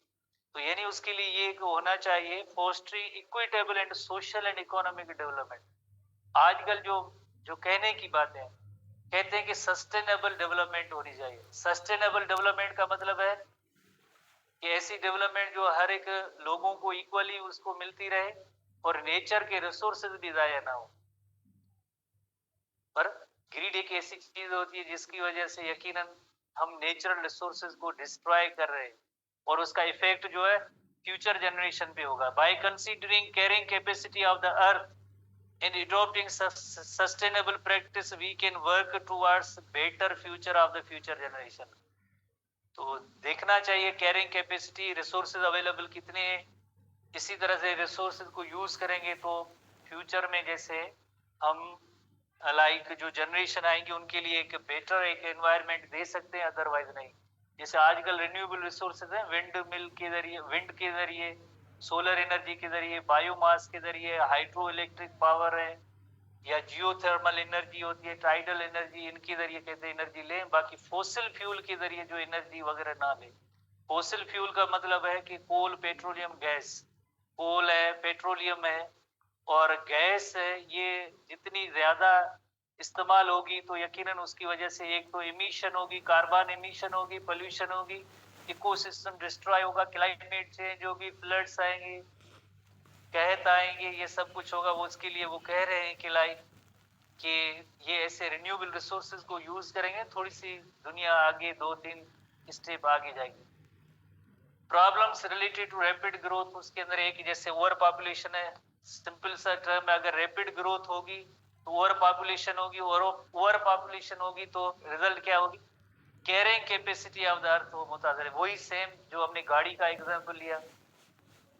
तो यानी उसके लिए ये होना चाहिए fostering equitable and social and economic development. आजकल जो जो कहने की बात है, कहते हैं कि सस्टेनेबल डेवलपमेंट होनी चाहिए। सस्टेनेबल डेवलपमेंट का मतलब है कि ऐसी डेवलपमेंट जो हर एक लोगों को इक्वली उसको मिलती रहे और नेचर के रिसोर्सेज भी जाया ना हो। पर ग्रीड एक ऐसी चीज होती है जिसकी वजह से यकीनन हम नेचुरल रिसोर्सेज को डिस्ट्रॉय कर रहे हैं और उसका इफेक्ट जो है फ्यूचर जनरेशन पे होगा। By considering carrying capacity of the earth and adopting sustainable practice we can work towards better future of the future generation। तो देखना चाहिए कैरिंग कैपेसिटी, रिसोर्सेज अवेलेबल कितने हैं, इसी तरह से रिसोर्सेज को यूज करेंगे तो फ्यूचर में जैसे हम लाइक जो जनरेशन आएंगे उनके लिए एक बेटर एक एनवायरनमेंट दे सकते हैं, अदरवाइज नहीं। जैसे आजकल रिन्यूएबल रिसोर्सेज हैं, विंड मिल के जरिए, विंड के जरिए, सोलर एनर्जी के जरिए, बायोमास के जरिए, हाइड्रो इलेक्ट्रिक पावर है या जियोथर्मल एनर्जी होती है, टाइडल एनर्जी, इनके जरिए कहते हैं एनर्जी लें। बाकी फोसिल फ्यूल के जरिए जो एनर्जी वगैरह ना लें। फोसिल फ्यूल का मतलब है कि कोल, पेट्रोलियम, गैस। कोल है, पेट्रोलियम है और गैस है, ये जितनी ज्यादा इस्तेमाल होगी तो यकीनन उसकी वजह से एक तो एमिशन होगी, कार्बन एमिशन होगी, पोल्यूशन होगी, इकोसिस्टम डिस्ट्रॉय होगा, क्लाइमेट चेंज होगी, फ्लड्स आएंगे, कहत आएंगे, ये सब कुछ होगा। वो उसके लिए वो कह रहे हैं कि लाइक कि ये ऐसे रिन्यूएबल रिसोर्सेज को यूज करेंगे, थोड़ी सी दुनिया आगे 2-3 स्टेप आगे जाएगी। Problems related to rapid growth, उसके अंदर एक जैसे ओवर पॉपुलेशन है। सिंपल सा टर्म है, अगर रैपिड ग्रोथ होगी तो ओवर पॉपुलेशन होगी, और ओवर पॉपुलेशन होगी तो रिजल्ट क्या होगी, कैरिंग कैपेसिटी ऑफ द अर्थ वो मुतासर है। वही सेम जो हमने गाड़ी का एग्जांपल लिया,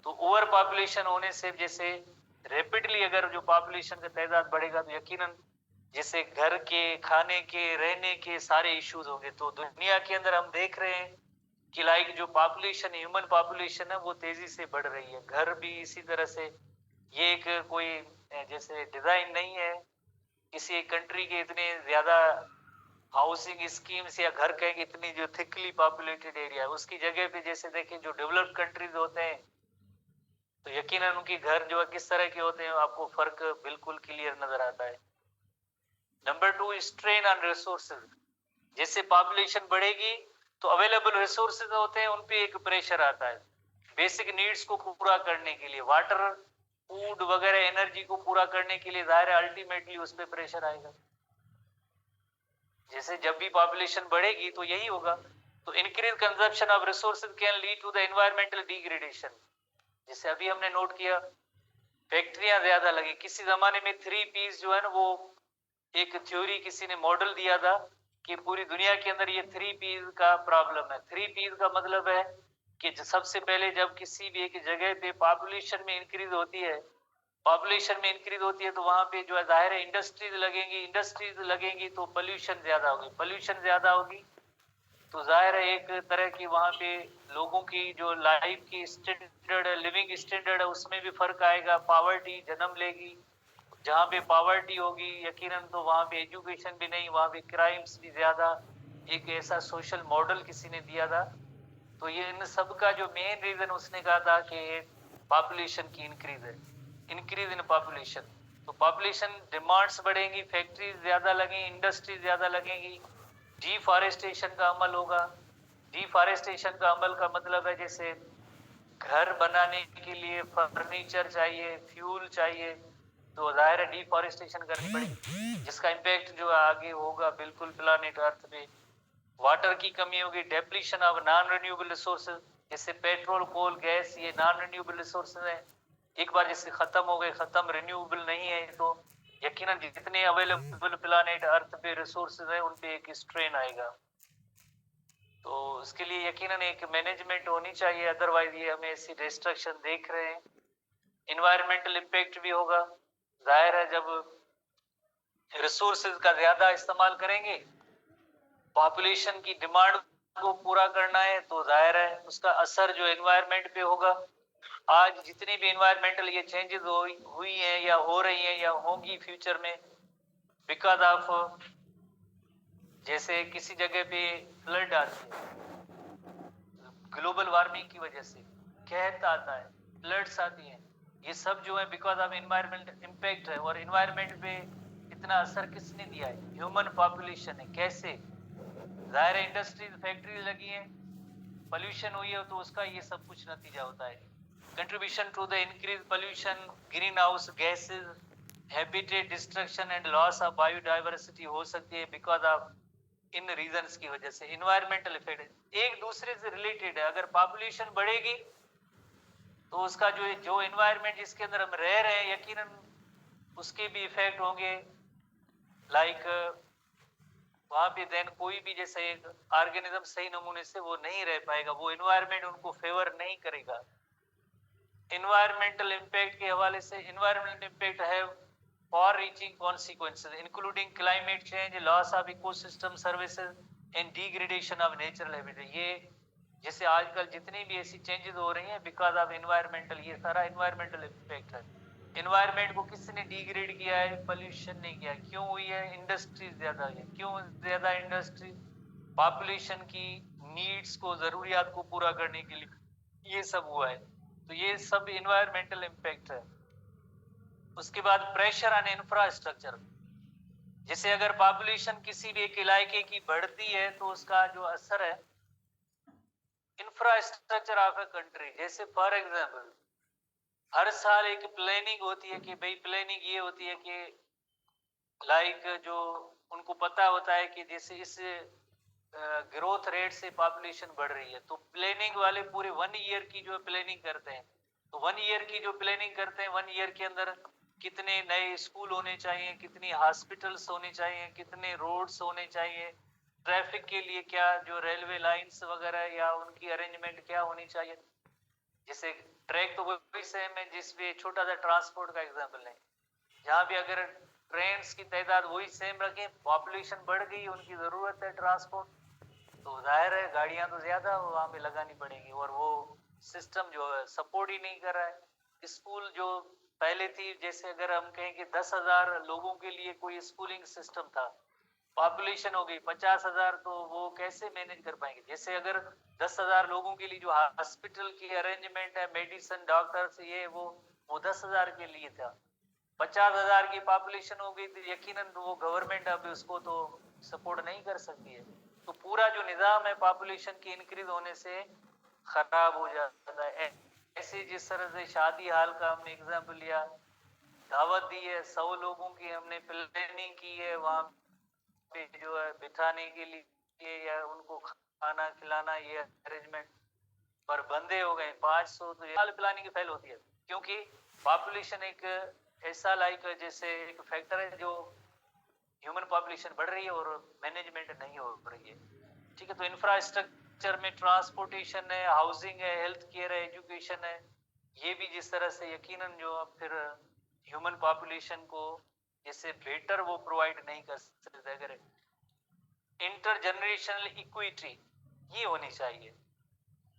तो ओवर पॉपुलेशन होने से जैसे रैपिडली अगर जो पॉपुलेशन का तादाद बढ़ेगा तो यकीनन जैसे घर के, खाने के, रहने के सारे इश्यूज होंगे। तो दुनिया के अंदर हम देख रहे हैं कि लाइक जो पॉपुलेशन, ह्यूमन पॉपुलेशन है वो तेजी से बढ़ रही है। घर भी इसी तरह से, ये एक कोई जैसे डिजाइन नहीं है किसी एक कंट्री के, इतने ज्यादा हाउसिंग स्कीम्स या घर कहेंगे इतनी जो थिकली पॉपुलेटेड एरिया है, उसकी जगह पे जैसे देखें जो डेवलप्ड कंट्रीज होते हैं तो यकीनन उनके घर जो है किस तरह के होते हैं, आपको फर्क बिल्कुल क्लियर नजर आता है। नंबर 2, स्ट्रेन ऑन रिसोर्सेज, जैसे पॉपुलेशन बढ़ेगी तो अवेलेबल रिसोर्सेज होते हैं उन पे एक प्रेशर आता है बेसिक नीड्स को पूरा करने के लिए, वाटर, फूड वगैरह, एनर्जी को पूरा करने के लिए, जाहिर है अल्टीमेटली उस पे प्रेशर आएगा। जैसे जब भी पॉपुलेशन बढ़ेगी तो यही होगा। तो increase consumption of resources can lead to the environmental degradation. जैसे अभी हमने नोट किया, फैक्ट्रियां ज्यादा लगी। किसी जमाने में 3 Ps जो है ना, वो एक थ्योरी किसी ने मॉडल दिया था कि पूरी दुनिया के अंदर ये 3 Ps का प्रॉब्लम है। 3 Ps का मतलब है कि सबसे पहले जब किसी भी एक जगह पे पॉपुलेशन में इंक्रीज होती है, तो वहां पे जो है जाहिर है इंडस्ट्रीज लगेंगी, तो पोल्यूशन ज्यादा होगी, तो जाहिर है एक तरह की वहां पे लोगों की जो लाइफ की स्टैंडर्ड है, लिविंग स्टैंडर्ड है, उसमें भी फर्क आएगा। पावर्टी जन्म लेगी। जहाँ पे पावर्टी होगी यकीनन तो वहां पे एजुकेशन भी नहीं, वहां पे क्राइम्स भी ज्यादा। एक ऐसा सोशल मॉडल किसी ने दिया था। तो ये इन सब का जो मेन रीजन उसने कहा था कि पॉपुलेशन की इंक्रीज है, इंक्रीज इन पॉपुलेशन। तो पॉपुलेशन डिमांड्स बढ़ेंगी, फैक्ट्रीज ज्यादा लगेंगी, इंडस्ट्रीज ज्यादा लगेंगी, डिफॉरेस्टेशन का अमल होगा। डिफॉरेस्टेशन का अमल का मतलब है जैसे घर बनाने के लिए फर्नीचर चाहिए, फ्यूल चाहिए, तो जाहिर है डिफॉरेस्टेशन करनी पड़ेगी, जिसका इम्पैक्ट जो आगे होगा बिल्कुल प्लानेट अर्थ पे। वाटर की कमी होगी, depletion of non renewable resources, जैसे पेट्रोल, कोल, गैस, ये नॉन रिन्यूएबल रिसोर्सेज है। एक बार जैसे खत्म हो गए, खत्म, रिन्यूएबल नहीं है, तो यकीनन जितने अवेलेबल प्लानेट अर्थ पे रिसोर्सेज है उन पे एक स्ट्रेन आएगा। तो उसके लिए यकीनन एक मैनेजमेंट होनी चाहिए, अदरवाइज ये हमें ऐसी डिस्ट्रक्शन देख रहे हैं। इन्वायरमेंटल इम्पैक्ट भी होगा। जाहिर है जब रिसोर्सेज का ज्यादा इस्तेमाल करेंगे, पॉपुलेशन की डिमांड को पूरा करना है, तो जाहिर है उसका असर जो एनवायरमेंट पे होगा। आज जितनी भी एनवायरमेंटल ये चेंजेस हुई हैं या हो रही हैं या होंगी फ्यूचर में, बिकॉज ऑफ जैसे किसी जगह पे फ्लड आती है, ग्लोबल वार्मिंग की वजह से कहत आता है, फ्लड्स आती हैं, ये सब जो है बिकॉज ऑफ एनवायरमेंट इम्पैक्ट है। और एनवायरमेंट पे इतना असर किसने दिया है? ह्यूमन पॉपुलेशन है। कैसे? जाहिर है इंडस्ट्रीज, फैक्ट्री लगी है, पोल्यूशन हुई है, तो उसका ये सब कुछ नतीजा होता है। Contribution to the increase pollution, green house gases, habitat destruction and loss of biodiversity हो सकती है बिकॉज ऑफ इन रीजंस की वजह से। इन्वायरमेंटल इफेक्ट एक दूसरे से रिलेटेड है। अगर पॉपुलेशन बढ़ेगी तो उसका जो इन्वायरमेंट जिसके अंदर हम रह रहे हैं, यकीनन उसके भी इफेक्ट होंगे। लाइक वहां पे देन कोई भी जैसे एक ऑर्गेनिज्म सही नमूने से वो नहीं रह पाएगा, वो इन्वायरमेंट उनको फेवर नहीं करेगा। इन्वायरमेंटल इम्पैक्ट के हवाले से, इन्वायरमेंटल इम्पैक्ट है for reaching consequences including climate change, loss of ecosystem services and degradation of natural habitat. ये जैसे आजकल जितनी भी ऐसी चेंजेस हो रही हैं बिकॉज ऑफ इन्वायरमेंटल, ये सारा इन्वायरमेंटल इम्पैक्ट है। इन्वायरमेंट को किसने डिग्रेड किया है? पोल्यूशन ने किया। क्यों हुई है? इंडस्ट्रीज ज्यादा है। क्यों ज्यादा इंडस्ट्री? पॉपुलेशन की नीड्स को, जरूरियात को पूरा करने के लिए ये सब हुआ है। तो ये सब इन्वायरमेंटल इम्पैक्ट है। उसके बाद प्रेशर ऑन इंफ्रास्ट्रक्चर, जैसे अगर पॉपुलेशन किसी भी एक इलाके की बढ़ती है तो उसका जो असर है इंफ्रास्ट्रक्चर ऑफ ए कंट्री। जैसे फॉर एग्जांपल हर साल एक प्लानिंग होती है कि भाई प्लानिंग ये होती है कि लाइक जो उनको पता होता है कि जैसे इस ग्रोथ रेट से पॉपुलेशन बढ़ रही है, तो प्लानिंग वाले पूरे 1 ईयर की जो प्लानिंग करते हैं। तो 1 ईयर की जो प्लानिंग करते हैं, 1 ईयर के अंदर कितने नए स्कूल होने चाहिए, कितनी हॉस्पिटल्स होने चाहिए, कितने रोड्स होने चाहिए, ट्रैफिक के लिए क्या जो रेलवे लाइंस वगैरह या उनकी अरेंजमेंट क्या होनी चाहिए। जैसे ट्रैक तो वही सेम है जिसपे छोटा सा ट्रांसपोर्ट का एग्जाम्पल है, जहाँ भी अगर ट्रेन की तादाद वही सेम रखें, पॉपुलेशन बढ़ गई, उनकी जरूरत है ट्रांसपोर्ट, तो जाहिर है गाड़ियां तो ज्यादा वहां पे लगानी पड़ेगी, और वो सिस्टम जो है सपोर्ट ही नहीं कर रहा है। स्कूल जो पहले थी, जैसे अगर हम कहें कि 10,000 लोगों के लिए कोई स्कूलिंग सिस्टम था, पॉपुलेशन हो गई 50,000, तो वो कैसे मैनेज कर पाएंगे? जैसे अगर 10,000 लोगों के लिए जो हॉस्पिटल की अरेंजमेंट है, मेडिसिन, डॉक्टर्स, ये वो 10,000 के लिए था। 50,000 की पॉपुलेशन हो गई तो यकीनन वो गवर्नमेंट अब उसको तो सपोर्ट नहीं कर सकती है। तो पूरा जो निजाम है पॉपुलेशन की इंक्रीज होने से खराब हो जाता है। ऐसे जिस तरह से शादी हाल का हमने एग्जाम्पल लिया, दावत दी है, 100 लोगों की हमने प्लानिंग की है, वहां पे जो है बिठाने के लिए या उनको खाना खिलाना ये अरेंजमेंट पर बंदे हो गए 500, तो ये प्लानिंग फेल होती है, क्योंकि पॉपुलेशन एक ऐसा लाइक जैसे एक फैक्टर है जो ह्यूमन पॉपुलेशन बढ़ रही है और मैनेजमेंट नहीं हो रही है। ठीक है, तो इंफ्रास्ट्रक्चर में ट्रांसपोर्टेशन है, हाउसिंग है, हेल्थ केयर है, एजुकेशन है, ये भी जिस तरह से यकीनन जो अब फिर ह्यूमन पॉपुलेशन को जैसे बेटर वो प्रोवाइड नहीं कर सकते, अगर इंटरजनरेशनल इक्विटी ये होनी चाहिए।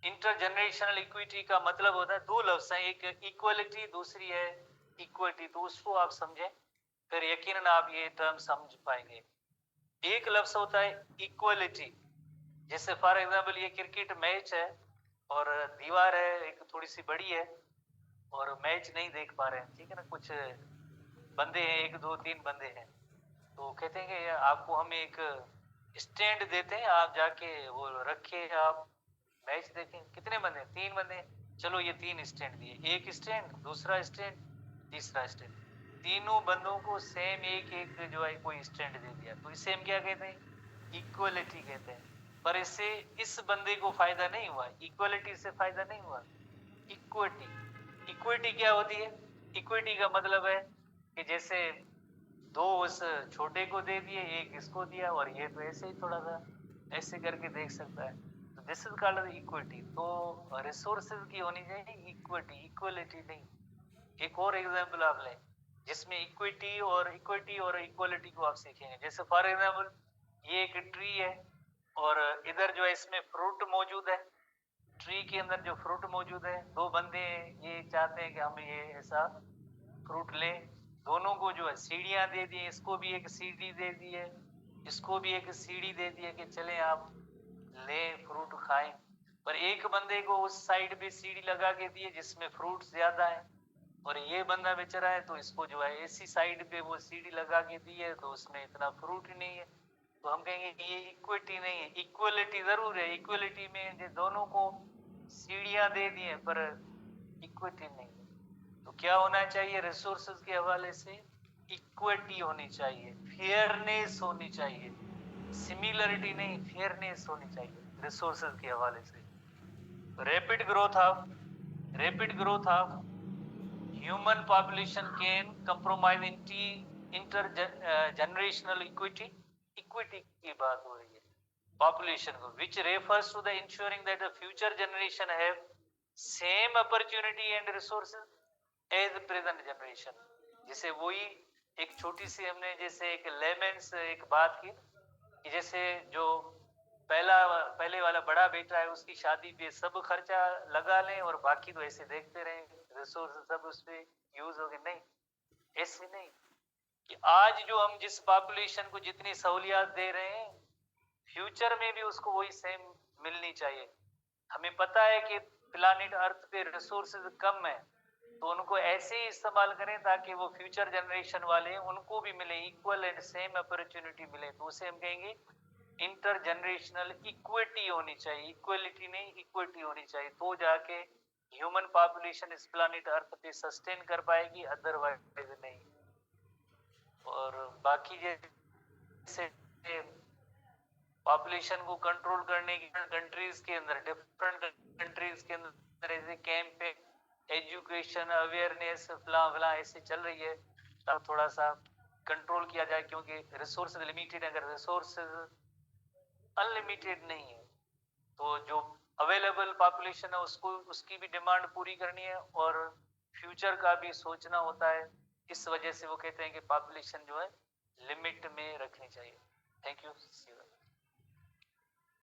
इंटरजनरेशनल इक्विटी का मतलब होता है दो लफ्ज हैं, एक इक्वलिटी, दूसरी है इक्विटी, तो उसको आप समझें फिर यकीनन आप ये टर्म समझ पाएंगे। एक लफ्ज होता है इक्वलिटी, जैसे फॉर एग्जांपल ये क्रिकेट मैच है और दीवार है एक थोड़ी सी बड़ी है और मैच नहीं देख पा रहे हैं, ठीक है ना, कुछ बंदे हैं, एक दो तीन बंदे हैं, तो कहते हैं कि आपको हम एक स्टैंड देते हैं, आप जाके वो रखे, आप मैच देखें। कितने बंदे हैं? 3 बंदे हैं, चलो ये 3 स्टैंड दिए, एक स्टैंड, दूसरा स्टैंड, तीसरा स्टैंड, तीनों बंदों को सेम एक एक जो है कोई स्टैंड दे दिया, तो इसे हम क्या कहते हैं? इक्वलिटी कहते हैं। पर इससे इस बंदे को फायदा नहीं हुआ, इक्वलिटी से फायदा नहीं हुआ। इक्विटी, इक्विटी क्या होती है? इक्विटी का मतलब है कि जैसे दो उस छोटे को दे दिए, एक इसको दिया, और ये तो ऐसे ही थोड़ा सा ऐसे करके देख सकता है, तो दिस इज कॉल्ड इक्विटी। तो रिसोर्सेज की होनी चाहिए इक्विटी, इक्वलिटी नहीं। एक और एग्जांपल आप लें जिसमें इक्विटी और इक्वलिटी को आप सीखेंगे, जैसे फॉर एग्जांपल ये एक ट्री है और इधर जो है इसमें फ्रूट मौजूद है, ट्री के अंदर जो फ्रूट मौजूद है, दो बंदे ये चाहते हैं कि हम ये ऐसा फ्रूट लें, दोनों को जो है सीढ़ियां दे दी, इसको भी एक सीढ़ी दे दी है, इसको भी एक सीढ़ी दे दी है कि चलें आप लें फ्रूट खाएं, पर एक बंदे को उस साइड पे सीढ़ी लगा के दी है जिसमें फ्रूट ज्यादा है, और ये बंदा बेचारा है तो इसको जो है ऐसी साइड पे वो सीढ़ी लगा के दी है तो उसमें इतना फ्रूट ही नहीं है, तो हम कहेंगे कि ये इक्विटी नहीं है। इक्वलिटी जरूर है, इक्वलिटी में जो दोनों को सीढ़ियां दे दी है पर इक्विटी नहीं है। तो क्या होना चाहिए? रिसोर्सेज के हवाले से इक्विटी होनी चाहिए, फेयरनेस होनी चाहिए, सिमिलरिटी नहीं, फेयरनेस होनी चाहिए रिसोर्सेज के हवाले से। Rapid growth of human population can compromise inter generational equity, equity की बात हो रही है पॉपुलेशन को, which refers to the ensuring that the future generation have same opportunity and resources as the present generation। जैसे वही एक छोटी सी हमने जैसे एक लेमेंस एक बात की कि जैसे जो पहले वाला बड़ा बेटा है उसकी शादी पे सब खर्चा लगा लें और बाकी तो ऐसे देखते रहें, रिसोर्स सब उस पे यूज हो गए, नहीं, ऐसे नहीं। कि आज जो हम जिस पॉपुलेशन को जितनी सहूलियात दे रहे हैं, फ्यूचर में भी उसको वही सेम मिलनी चाहिए। हमें पता है कि प्लानिट अर्थ पे रिसोर्सेज कम है, तो उनको ऐसे ही इस्तेमाल करें ताकि वो फ्यूचर जनरेशन वाले उनको भी मिले, इक्वल एंड सेम अपॉर्चुनिटी मिले, तो उसे हम कहेंगे इंटर जनरेशनल इक्विटी होनी चाहिए, इक्वलिटी नहीं इक्विटी होनी चाहिए, तो जाके ह्यूमन पॉपुलेशन इस प्लानिट अर्थ पे सस्टेन कर पाएगी, अदरवाइज नहीं। और बाकी जैसे पॉपुलेशन को कंट्रोल करने की कंट्रीज के अंदर, डिफरेंट कंट्रीज के अंदर ऐसे कैंप पे एजुकेशन अवेयरनेस फला फला ऐसे चल रही है, तब थोड़ा सा कंट्रोल किया जाए, क्योंकि रिसोर्स लिमिटेड, अगर रिसोर्स अनलिमिटेड नहीं है तो जो अवेलेबल पॉपुलेशन है उसको उसकी भी डिमांड पूरी करनी है और फ्यूचर का भी सोचना होता है। इस वजह से वो कहते हैं कि पॉपुलेशन जो है लिमिट में रखनी चाहिए। Thank you.